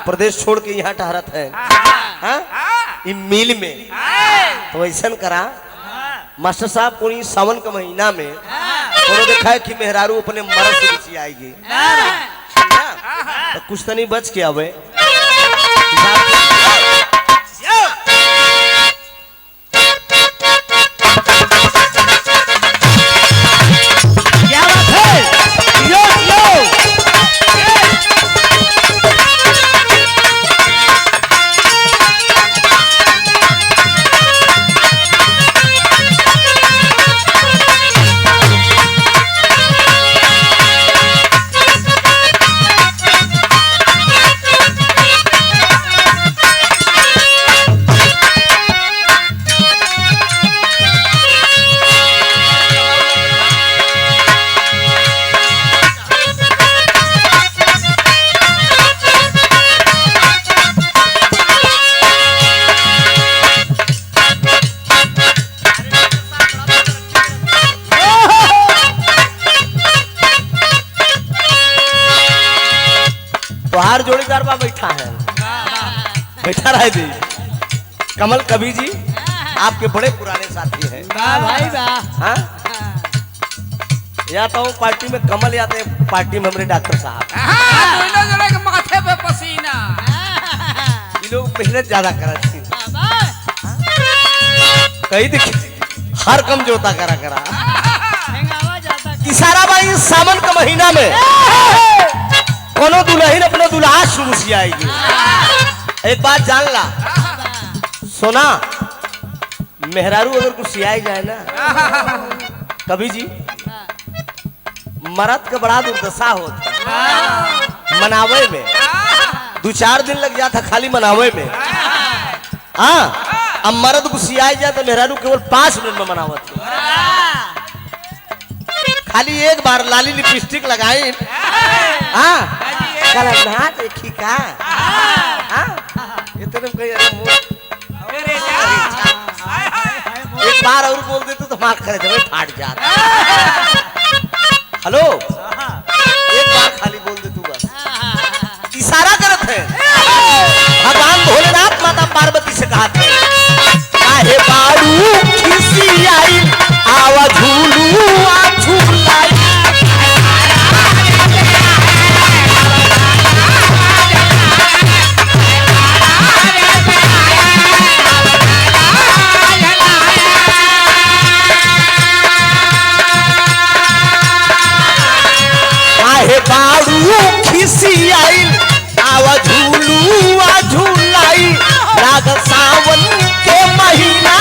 प्रदेश छोड़ के यहाँ ठहरत है ये मिल में तो ऐसा करा मास्टर साहब पूरी सावन का महीना में उन्होंने देखा है कि मेहरारू अपने मर्द से रुचि आएगी तो कुछ तो नहीं बच के आवे तोहार जोड़ीदार बा बैठा है बैठा रहे जी कमल कवि जी आपके बड़े पुराने साथी हैं भाई हाँ या तो पार्टी में कमल या तो पार्टी में हमारे डॉक्टर साहब माथे पे पसीना ये लोग मेहनत ज्यादा करते कहीं देखिए हर कम जोता करा इशारा भाई सावन का महीना में कोनो दुल्हन अपने दुल्हा शुरू से आएगी एक बात जान ला सोना मेहरारू अगर कुछ सियाई जाए ना कभी जी मरद का बड़ा दुर्दशा होता मनावे में 2-4 दिन लग जाता खाली मनावे में अब मर्द को सियाई जाए तो मेहरारू केवल 5 मिनट में मनावत खाली एक बार लाली लिपस्टिक लगाई देखी का एक बार और बोल देते तो मार करे जब फाट जाता हेलो एक बार खाली बोल दे तू बस इशारा करत है भगवान भोलेनाथ माता पार्वती से कहा थे काहे बारू किसी आई आवा झूलू आ झूलाई बारू खिसी आई आवा झूलू आ झूलाई राग सावन के महीना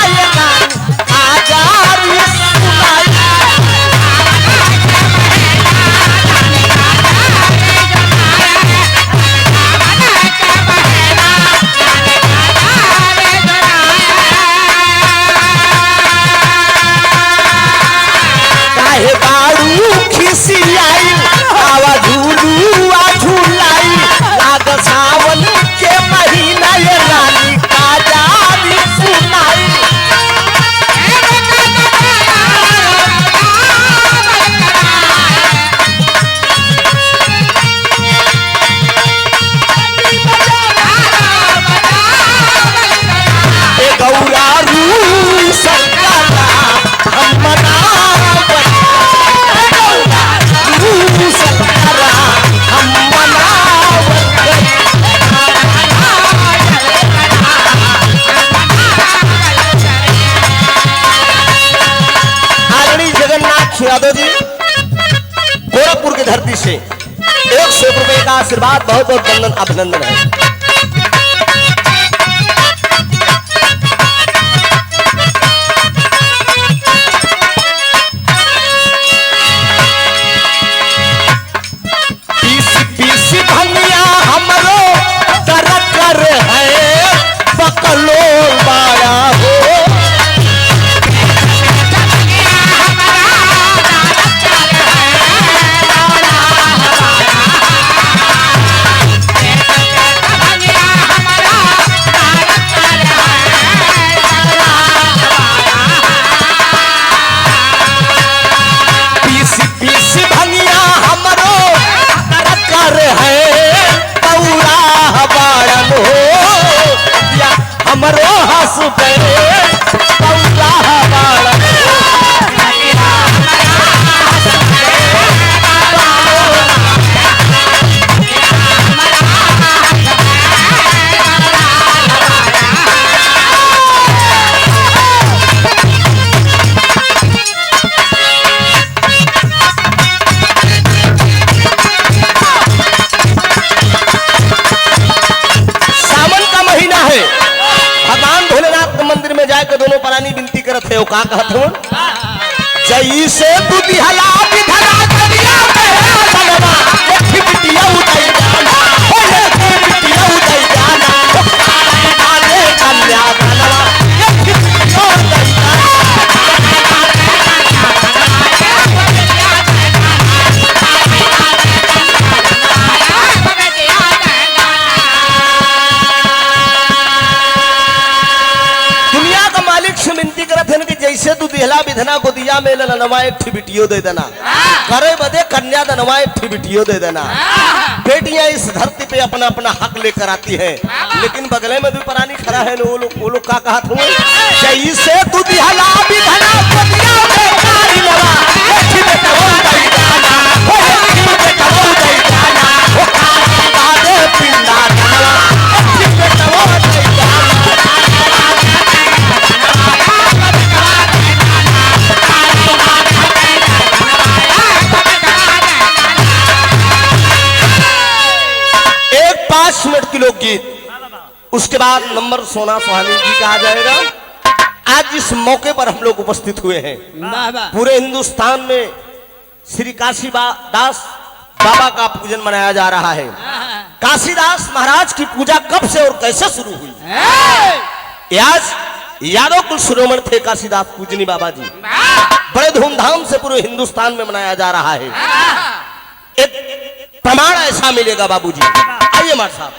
से 100 रुपए का आशीर्वाद, बहुत बहुत वंदन अभिनंदन है। पीसी भंगिया हमरो कर कर है पकलो बाया हो। पीसी पीसी भंगिया हमरो कर कर है पौरा बाड़न हो, या हमरो हंस पे पौरा बाड़न हो। सावन का महीना है, भगवान भोलेनाथ के मंदिर में जाकर दोनों प्राणी विनती करत है। वो का कहत हो, जई से तू दिहला विधला करिया बनवा एक बिटिया उठाई जाना, ओए बिटिया उठाई जाना, आले कन्या बनवा एक बिटिया उठाई जाना। दुनिया का मालिक से विनती करत है कि जैसे तू दिहला विधना को दिया में नवा एक ठी बिटियो दे देना, करे बदे कन्या दनवा एक ठी बिटियो दे देना। बेटियां इस धरती पे अपना अपना हक लेकर आती हैं, लेकिन बगले में भी प्राणी खड़ा है, वो लोग का कहत हुए, जैसे तू दिहला विधना को दिया में कारी नवा एक ठी बेटा हो जाई जाना, हो एक ठी बेटा हो जाई जाना, हो कारी बादे पिंडा नवा एक ठी बेटा हो जाई जाना। एक 5 मिनट की लोकगीत, उसके बाद नंबर सोना सुहानी जी का आ जाएगा। आज इस मौके पर हम लोग उपस्थित हुए हैं, पूरे हिंदुस्तान में श्री काशीदास बाबा का पूजन मनाया जा रहा है। काशीदास महाराज की पूजा कब से और कैसे शुरू हुई? आज यादव कुल शिरोमणि थे काशीदास पूजनी बाबा जी, बड़े धूमधाम से पूरे हिंदुस्तान में मनाया जा रहा है। एक प्रमाण ऐसा मिलेगा बाबूजी, आइए मार साहब।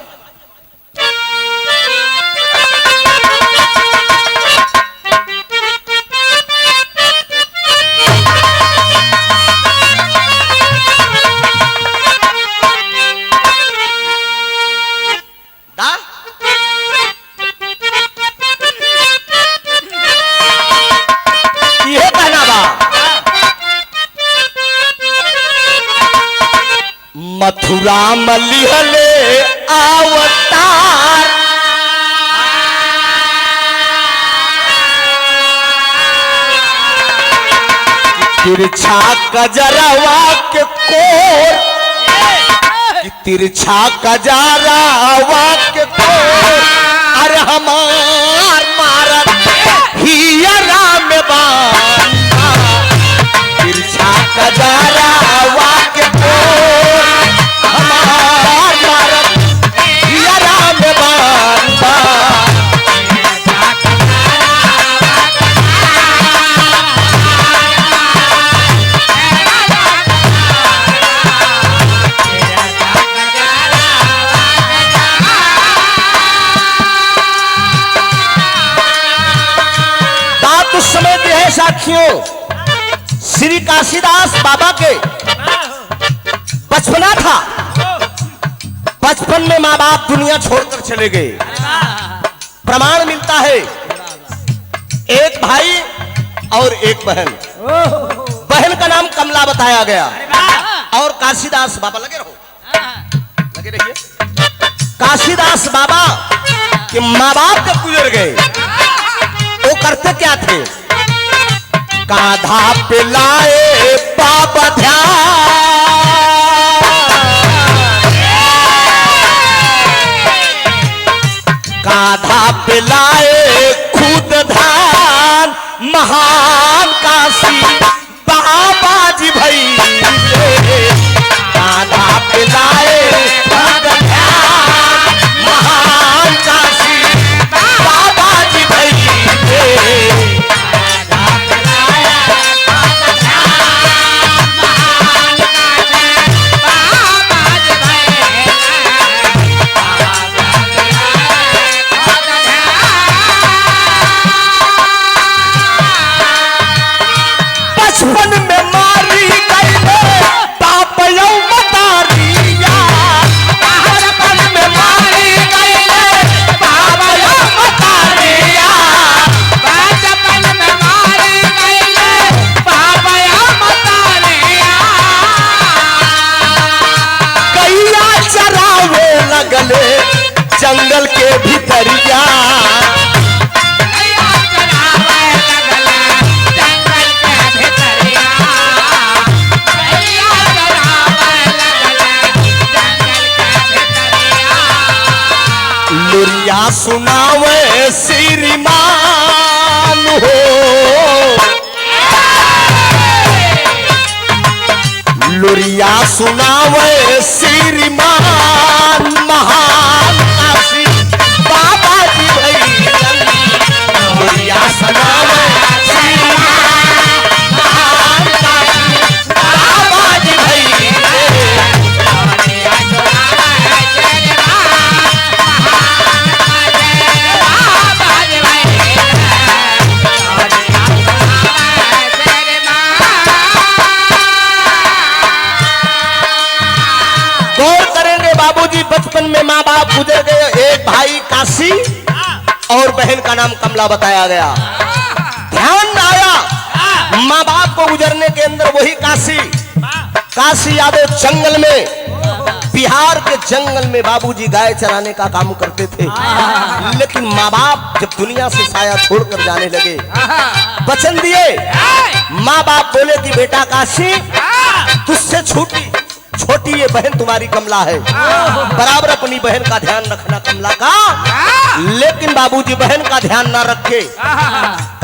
ये कहना बा मथुरा मलिहले अवतार, तिरछा कजरवा के कोर, तिरछा कजरवा के कोर, अरे हमार मारत हिया राम बांधा, तिरछा कजरवा के कोर, हमार मारत हिया राम बांधा। साथियों, श्री काशीदास बाबा के बचपना था, बचपन में माँ बाप दुनिया छोड़कर चले गए। प्रमाण मिलता है, एक भाई और एक बहन, बहन का नाम कमला बताया गया और काशीदास बाबा लगे रहो, लगे रहिए। काशीदास बाबा के माँ बाप जब गुजर गए, वो करते क्या थे, कांधा पे लाए बाबा ध्यान, आधा पिलाए खुद धान महान काशी बाबा जी भैले आधा पिलाए खुद धान महान काशी बाबा जी भैले बचपन में मारी गई बाप यौ मतारिया बचपन में मारी गई बाप यौ मतारिया बचपन में मारी गई बाप यौ मतारिया गैया चरावे लगले जंगल के भीतरिया लुरिया सुनावे श्रीमान हो लुरिया सुनावे श्रीमान महान काशी बाबा जी भैले लुरिया सुनावे श्रीमान महान काशी बाबा जी भैले बाबूजी बचपन में माँ बाप गुजर गए एक भाई काशी और बहन का नाम कमला बताया गया ध्यान आया माँ बाप को गुजरने के अंदर वही काशी यादव जंगल में बिहार के जंगल में बाबूजी गाय चराने का काम करते थे लेकिन माँ बाप जब दुनिया से साया छोड़कर जाने लगे वचन दिए माँ बाप बोले कि बेटा काशी तुझसे छोटी ये बहन तुम्हारी कमला है बराबर अपनी बहन का ध्यान रखना कमला का लेकिन बाबूजी बहन का ध्यान ना रखे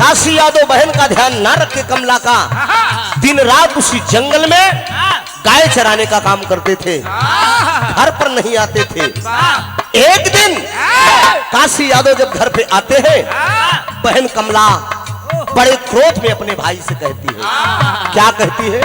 काशी यादव बहन का ध्यान ना रखे कमला का दिन रात उसी जंगल में गाय चराने का काम करते थे घर पर नहीं आते थे एक दिन काशी यादव जब घर पे आते हैं बहन कमला बड़े क्रोध में अपने भाई से कहती है क्या कहती है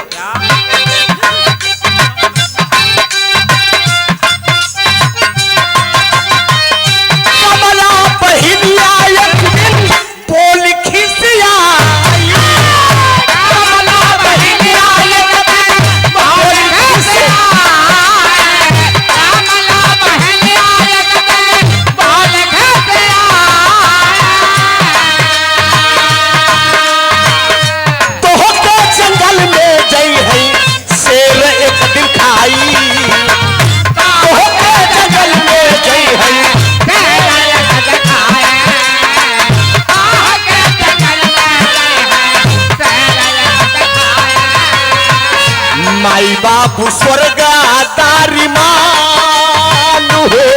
माई बापू स्वर्गादारी मान हो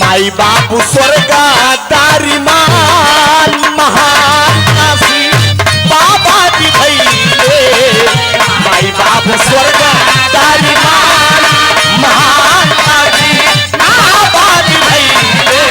माई बापू स्वर्गादारी मान महान काशी बाबा जी भैले माई बापू स्वर्गादारी मान महान काशी बाबा जी भैले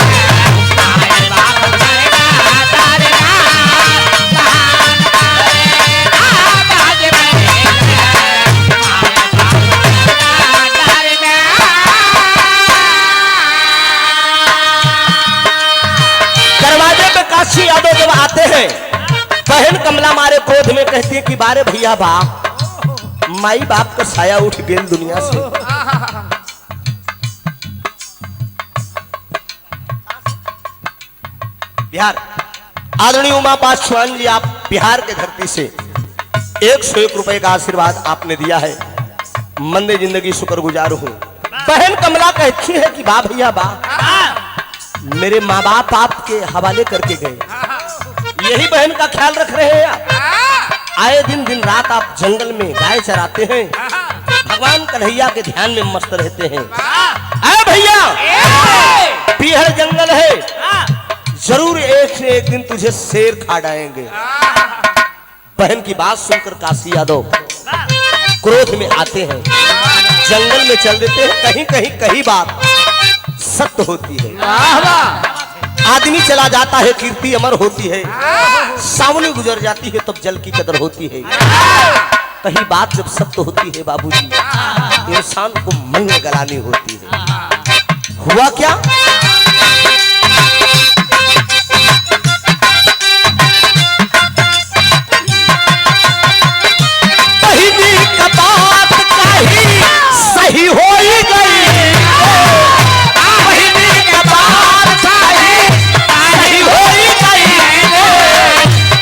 काशी यादव जब आते हैं बहन कमला मारे क्रोध में कहती है कि बारे भैया बाप माई बाप का साया उठ गया दुनिया से बिहार आदरणीय उमा पासवान जी आप बिहार के धरती से 101 रुपए का आशीर्वाद आपने दिया है मंदे जिंदगी शुक्रगुजार हूं बहन कमला कहती है कि बा भैया बा मेरे माँ बाप आपके हवाले करके गए यही बहन का ख्याल रख रहे हैं आप आए दिन रात आप जंगल में गाय चराते हैं भगवान कन्हैया के ध्यान में मस्त रहते हैं अरे भैया पीहड़ जंगल है, जरूर एक से एक दिन तुझे शेर खा डालेंगे। बहन की बात सुनकर काशी यादव क्रोध में आते हैं, जंगल में चल देते हैं। कहीं कहीं कहीं बात सत्य होती है। आदमी चला जाता है, कीर्ति अमर होती है, सावनी गुजर जाती है, तब जल की कदर होती है। कहीं बात जब सत्य होती है बाबूजी, इंसान को मन में गलानी होती है। हुआ क्या? बहिनी का बात कही सही हो ही गई, बहिनी का बात कही सही हो ही गई,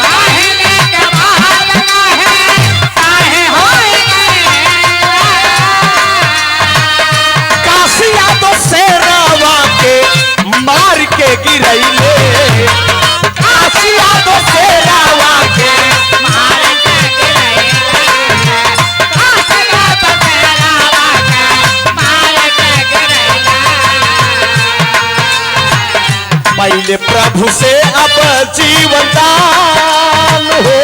बहिनी का बात कही सही हो ही गई। काशी यादव से रावा के मार के गिरैले, काशी यादव से रावा के मार के गिरैले, काशी यादव से रावा के मार के गिरैले। पहले प्रभु से अब जीवन दान हो,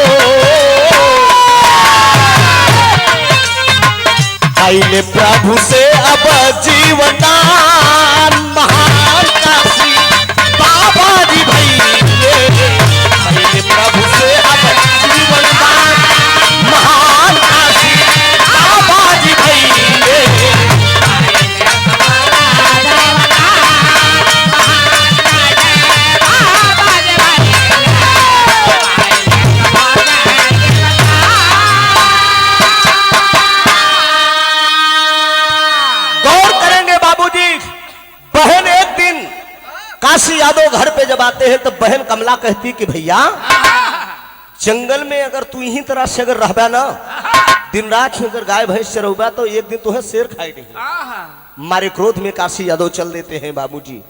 पहले प्रभु से अब जीवन दान, महान काशी बाबा जी भैले। पहले प्रभु से अब जीवन दान, महान काशी बाबा जी भैले। गौर करेंगे बाबूजी, बहन एक दिन काशी यादव घर पे जब आते हैं तो बहन कमला कहती कि भैया जंगल में अगर तू यही तरह से अगर रहबा ना, दिन रात अगर गाय भैंस चरौबा, तो एक दिन तुम्हें शेर खाई नहीं। मारे क्रोध में काशी यादव चल देते हैं बाबूजी,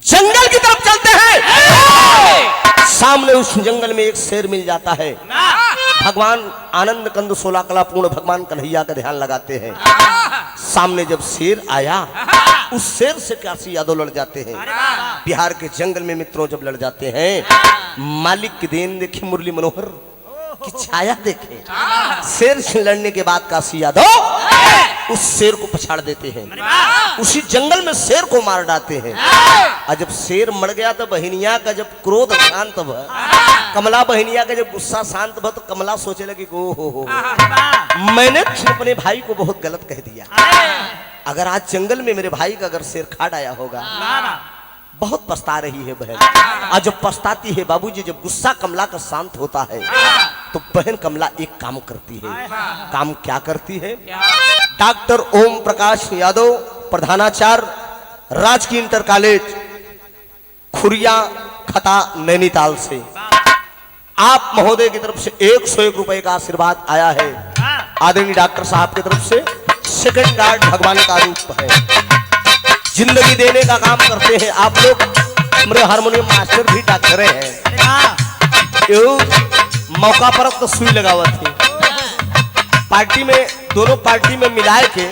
जंगल की तरफ चलते हैं। सामने उस जंगल में एक शेर मिल जाता है। भगवान आनंद कंद 16 कला पूर्ण भगवान कन्हैया का ध्यान लगाते हैं। सामने जब शेर आया, उस शेर से काशी यादव लड़ जाते हैं। बिहार के जंगल में मित्रों जब लड़ जाते हैं, मालिक की देन देखे, मुरली मनोहर की छाया देखे। शेर से लड़ने के बाद काशी यादव उस शेर को पछाड़ देते हैं, उसी जंगल में शेर को मार डालते हैं। और जब शेर मर गया तो बहनिया का जब क्रोध शांत हुआ, कमला बहनिया का जब गुस्सा शांत हुआ, तो कमला सोचे लगी ओ हो मैंने अपने भाई को बहुत गलत कह दिया। अगर आज जंगल में मेरे भाई का अगर शेर खा डाया होगा, बहुत पछता रही है बहन। और जब पछताती है बाबूजी, जब गुस्सा कमला का शांत होता है, तो बहन कमला एक काम करती है। काम क्या करती है? डॉक्टर ओम प्रकाश यादव, प्रधानाचार्य राजकीय इंटर कॉलेज खुरिया खता नैनीताल से, आप महोदय की तरफ से 101 रुपए का आशीर्वाद आया है। आदरणीय डॉक्टर साहब की तरफ से सेकंड गार्ड भगवान का रूप है। जिंदगी देने का काम करते हैं आप लोग। हमारे हारमोनियम मास्टर भी डॉक्टर हैं। मौका पर तो सुई लगावत थी। पार्टी में, दोनों पार्टी में मिलाए के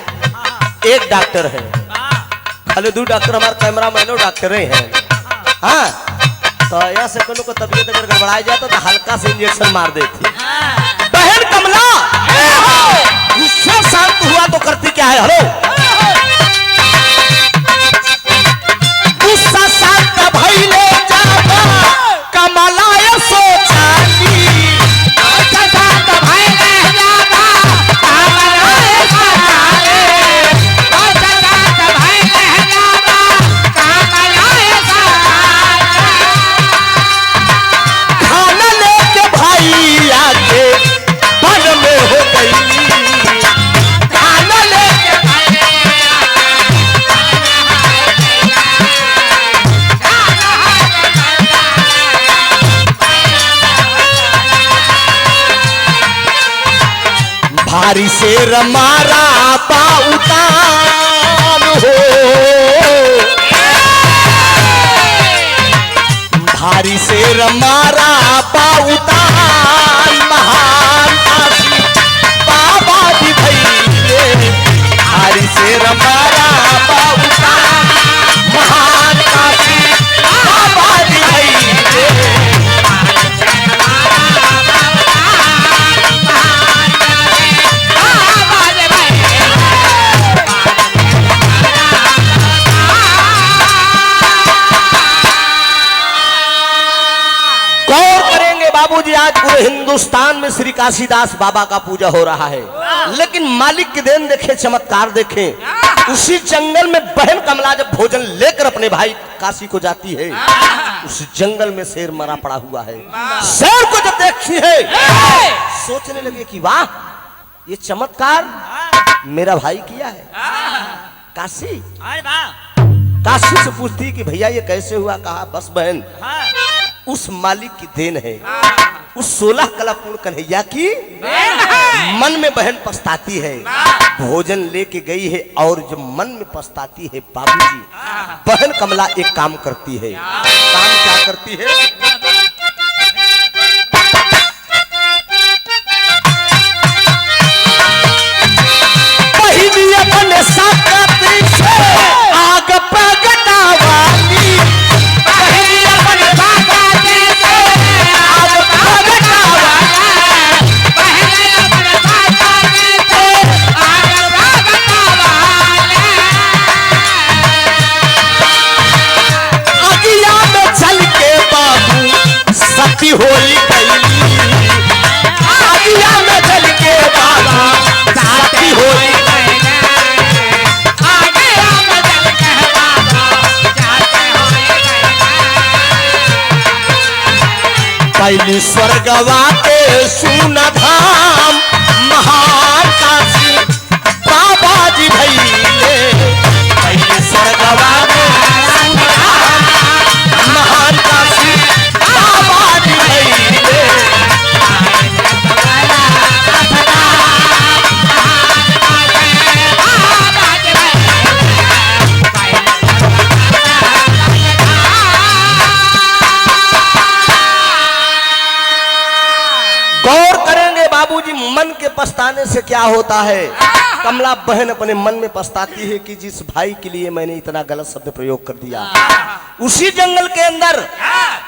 एक डॉक्टर है, खाली 2 डॉक्टर हमारे कैमरा मैनो डॉक्टर हैं। हाँ, तो ऐसे कोनो को तबीयत अगर गड़बड़ा जाता तो हल्का से इंजेक्शन मार देती। बहन कमला गुस्सा शांत हुआ तो करती क्या है? हेलो, गुस्सा शांत भइले जाबा कमला ये सोचाली, गुस्सा शांत भइले जाबा कमला ये सोचाली, गुस्सा शांत भइले जाबा कमला ये सोचाली। खाना लेके भाई आके बन में हो गई, खाना लेके भाई भारी शेर मारा पाउतान हो, भारी शेर मारा पाउतान, महान काशी बाबा जी भैले। भारी शेर मारा पाउतान, आज पूरे हिंदुस्तान में श्री काशीदास बाबा का पूजा हो रहा है, लेकिन मालिक की देन देखे, चमत्कार देखें। उसी जंगल में बहन कमला जब भोजन लेकर अपने भाई काशी को जाती है, उस जंगल में शेर मरा पड़ा हुआ है। शेर को जब देखती है, सोचने लगे कि वाह, ये चमत्कार मेरा भाई किया है। काशी काशी से पूछती कि भैया ये कैसे हुआ? कहा बस बहन, उस मालिक की देन है, उस 16 कला पूर्ण कन्हैया की मन में बहन पछताती है, भोजन लेके गई है और जब मन में पछताती है बाबूजी, बहन कमला एक काम करती है। काम क्या करती है? अपने साकती से आग प्रगटा वाली, अपने साकती से आग प्रगटा वाली, अपने साकती से आग प्रगटा वाली। अगिया में चल के बाबू सती होली गई, अगिया में चल के बाबा सती होली गई। पहली स्वर्गवा के सुना धाम महान काशी बाबा जी भैले, पहली स्वर्गवा के सुना धाम महान काशी बाबा जी भैले। मन के पछताने से क्या होता है? कमला बहन अपने मन में पछताती है कि जिस भाई के लिए मैंने इतना गलत शब्द प्रयोग कर दिया। उसी जंगल के अंदर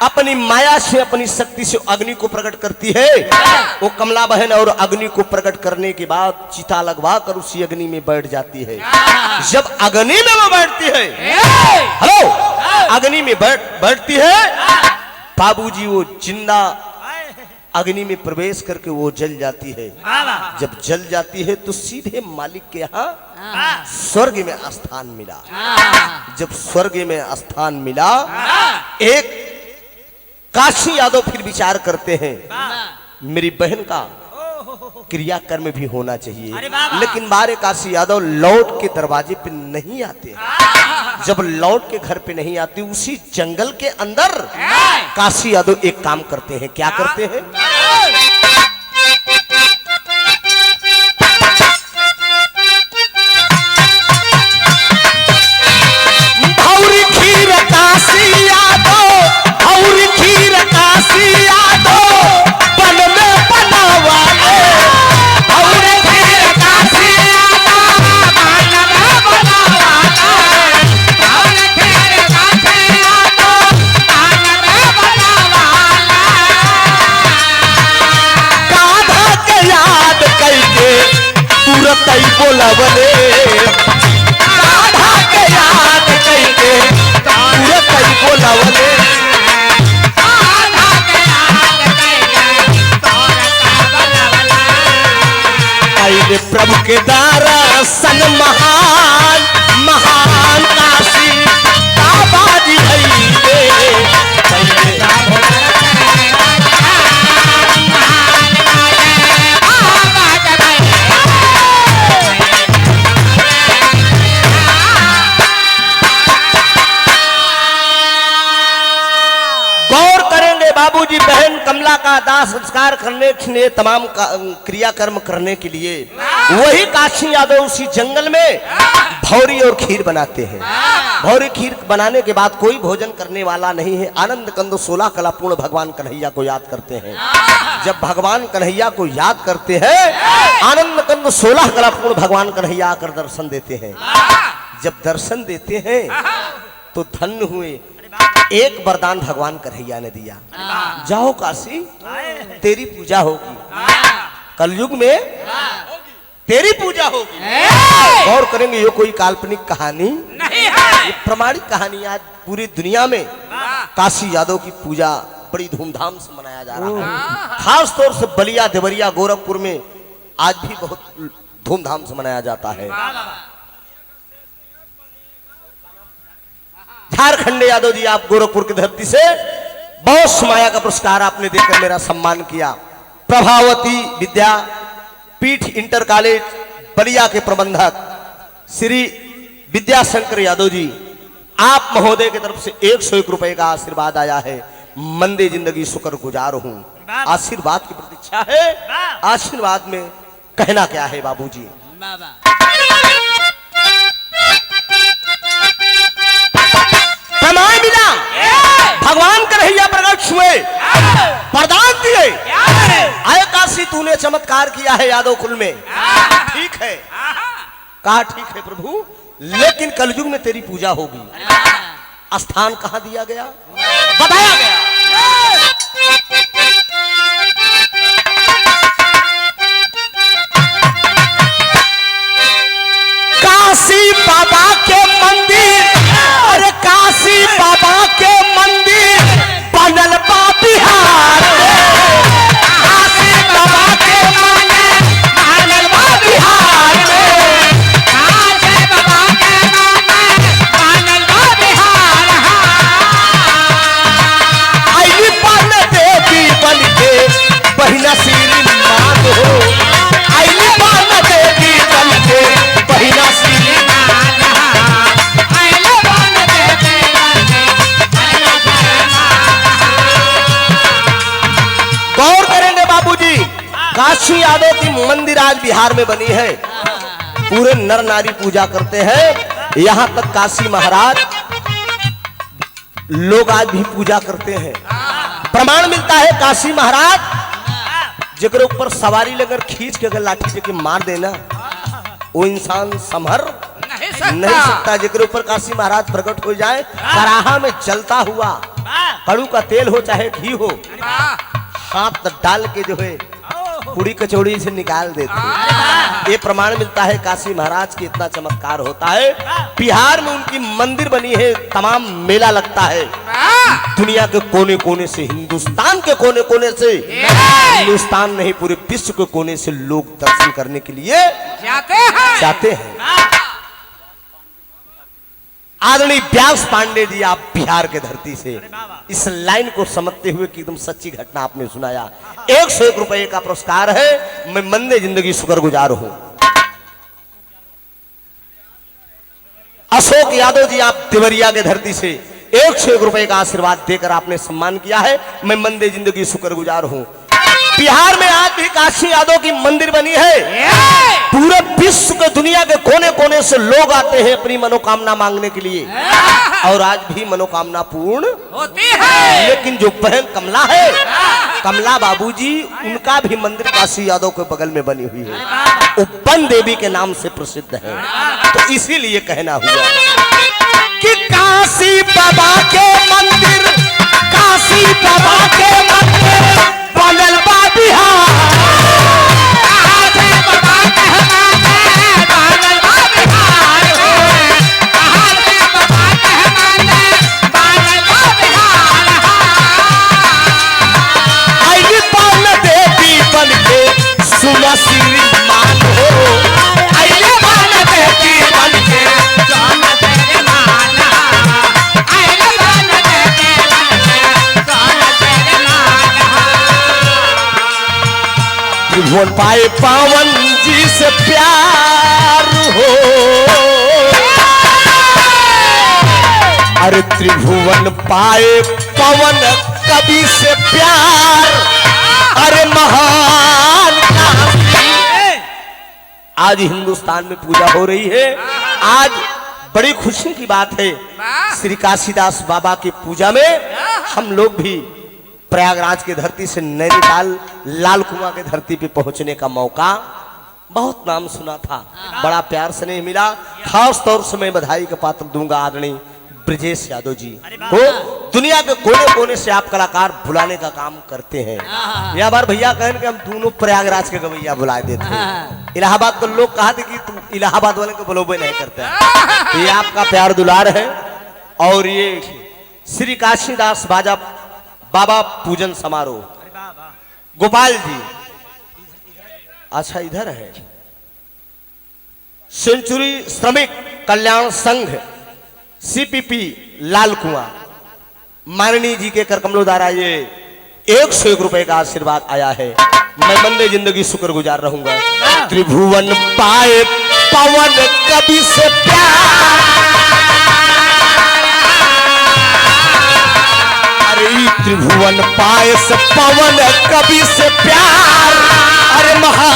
अपनी माया से, अपनी शक्ति से अग्नि को प्रकट करती है। वो कमला बहन और अग्नि को प्रकट करने के बाद चिता लगवा कर उसी अग्नि में बैठ जाती है। जब अग्नि में वो बैठती है, हेलो, अग्नि में बैठती है, बाबूजी वो जिंदा अग्नि में प्रवेश करके वो जल जाती है। जब जल जाती है तो सीधे मालिक के यहाँ स्वर्ग में स्थान मिला। जब स्वर्ग में स्थान मिला, एक काशी यादव फिर विचार करते हैं मेरी बहन का क्रियाकर्म भी होना चाहिए, लेकिन बारे काशी यादव लौट के दरवाजे पे नहीं आते। जब लौट के घर पे नहीं आते, उसी जंगल के अंदर काशी यादव एक काम करते हैं। क्या करते हैं? भौरी खीर काशी यादव, भौरी खीर काशी यादव बन में बनावा, भौरी खीर काशी यादव बन में बनावा, भौरी खीर काशी यादव बन में बनावा। काधा के याद करके तुरंत ही बोलवले, काधा के याद करके तुरंत ही बोलवले, प्रभु के दर्शन महान महान काशी बाबा जी भैले। गौर करेंगे बाबूजी बहन कमला का दाह संस्कार करने के लिए, तमाम क्रियाकर्म करने के लिए वही काशी यादव उसी जंगल में भौरी और खीर बनाते हैं। भौरी खीर बनाने के बाद कोई भोजन करने वाला नहीं है। आनंद कंद 16 कला पूर्ण भगवान कन्हैया को याद करते हैं। जब भगवान कन्हैया को याद करते हैं, आनंद कंद 16 कला पूर्ण भगवान कन्हैया आकर दर्शन देते हैं। जब दर्शन देते हैं तो धन्य हुए। एक वरदान भगवान कन्हैया ने दिया, जाओ काशी, तेरी पूजा होगी, कलयुग में तेरी पूजा होगी। गौर करेंगे ये कोई काल्पनिक कहानी नहीं है, ये प्रमाणिक कहानी। आज पूरी दुनिया में काशी यादव की पूजा बड़ी धूमधाम से मनाया जा रहा है। खास तौर से बलिया, देवरिया, गोरखपुर में आज भी बहुत धूमधाम से मनाया जाता है। झारखंड यादव जी, आप गोरखपुर की धरती से बहुत समाया का पुरस्कार आपने देकर मेरा सम्मान किया। प्रभावती विद्या पीठ इंटर कॉलेज बलिया के प्रबंधक श्री विद्याशंकर यादव जी, आप महोदय की तरफ से 101 रुपए का आशीर्वाद आया है। मंदे जिंदगी शुक्र गुजार हूं। आशीर्वाद की प्रतीक्षा है। आशीर्वाद में कहना क्या है बाबूजी? प्रमाण मिला, भगवान कन्हैया प्रकट हुए, वरदान दिए, आए काशी तूने चमत्कार किया है यादव कुल में। ठीक है, कहा ठीक है प्रभु, लेकिन कलयुग में तेरी पूजा होगी। स्थान कहां दिया गया, बताया गया। काशी बाबा के मंदिर, अरे काशी बाबा के मंदिर बनल बा बिहार में। काशी बाबा के मंदिर बनल बा बिहार में। काशी बाबा के मंदिर बनल बा बिहार में। आई बन देवी बन के बहिना श्री मान हो। आई बन देवी बन के बहिना श्री काशी यादव की मंदिर आज बिहार में बनी है। पूरे नर नारी पूजा करते हैं। यहाँ तक काशी महाराज लोग आज भी पूजा करते हैं। प्रमाण मिलता है काशी महाराज जेकर ऊपर सवारी लेकर खींच के अगर लाठी से मार देना, वो इंसान संभर नहीं सकता। जेकर ऊपर काशी महाराज प्रकट हो जाए, कराहा में जलता हुआ कड़ू का तेल हो चाहे घी हो, हाथ डाल के जो है पूरी कचौड़ी से निकाल देते हैं। ये प्रमाण मिलता है काशी महाराज की इतना चमत्कार होता है। बिहार में उनकी मंदिर बनी है, तमाम मेला लगता है। दुनिया के कोने कोने से, हिंदुस्तान के कोने कोने से, हिंदुस्तान नहीं पूरे विश्व के कोने से लोग दर्शन करने के लिए जाते हैं। आदरणीय व्यास पांडे जी, आप बिहार के धरती से इस लाइन को समझते हुए कि एकदम सच्ची घटना आपने सुनाया। 101 रुपए का पुरस्कार है। मैं मंदे जिंदगी शुक्रगुजार हूं। अशोक यादव जी, आप देवरिया के धरती से 101 रुपए का आशीर्वाद देकर आपने सम्मान किया है। मैं मंदे जिंदगी शुक्रगुजार हूं। बिहार में आज भी काशी यादव की मंदिर बनी है। पूरे विश्व के, दुनिया के कोने कोने से लोग आते हैं अपनी मनोकामना मांगने के लिए, और आज भी मनोकामना पूर्ण होती है। लेकिन जो बहन कमला है, कमला बाबूजी, उनका भी मंदिर काशी यादव के बगल में बनी हुई है। उपन देवी के नाम से प्रसिद्ध है। तो इसीलिए कहना हुआ कि काशी बाबा के मंदिर, काशी बाबा के मंदिर बनल बा बिहार। सुना श्रीमान हो, आइले बन देवी बन के जाना तेरे माना, आइले बन देवी बन के जाना तेरे माना। त्रिभुवन पाए पावन जी से प्यार हो, अरे त्रिभुवन पाए पवन कवि से प्यार, अरे महान आज हिंदुस्तान में पूजा हो रही है। आज बड़ी खुशी की बात है। श्री काशीदास बाबा की पूजा में हम लोग भी प्रयागराज की धरती से नैनीताल लाल कुआं की धरती पे पहुंचने का मौका, बहुत नाम सुना था, बड़ा प्यार स्नेह मिला। खास तौर से मैं बधाई का पात्र दूंगा आदरणीय ब्रजेश यादव जी को। दुनिया के कोने कोने से आप कलाकार बुलाने का काम करते हैं। यह बार भैया कहने कि हम दोनों प्रयागराज के गवैया बुला देते हैं। इलाहाबाद के लोग कहा थे कि तुम इलाहाबाद वाले को बुलोबे नहीं करते। ये आपका प्यार दुलार है। और ये श्री काशीदास बाबा पूजन समारोह गोपाल जी। अच्छा इधर है सेंचुरी श्रमिक कल्याण संघ सीपीपी लाल कुआं, माननीय जी के कर कमलों द्वारा ये 101 रुपए का आशीर्वाद आया है। मैं मंदे जिंदगी शुक्रगुजार रहूंगा। त्रिभुवन पाए पवन कवि से प्यार, अरे त्रिभुवन पाए से पवन कवि से प्यार, अरे महा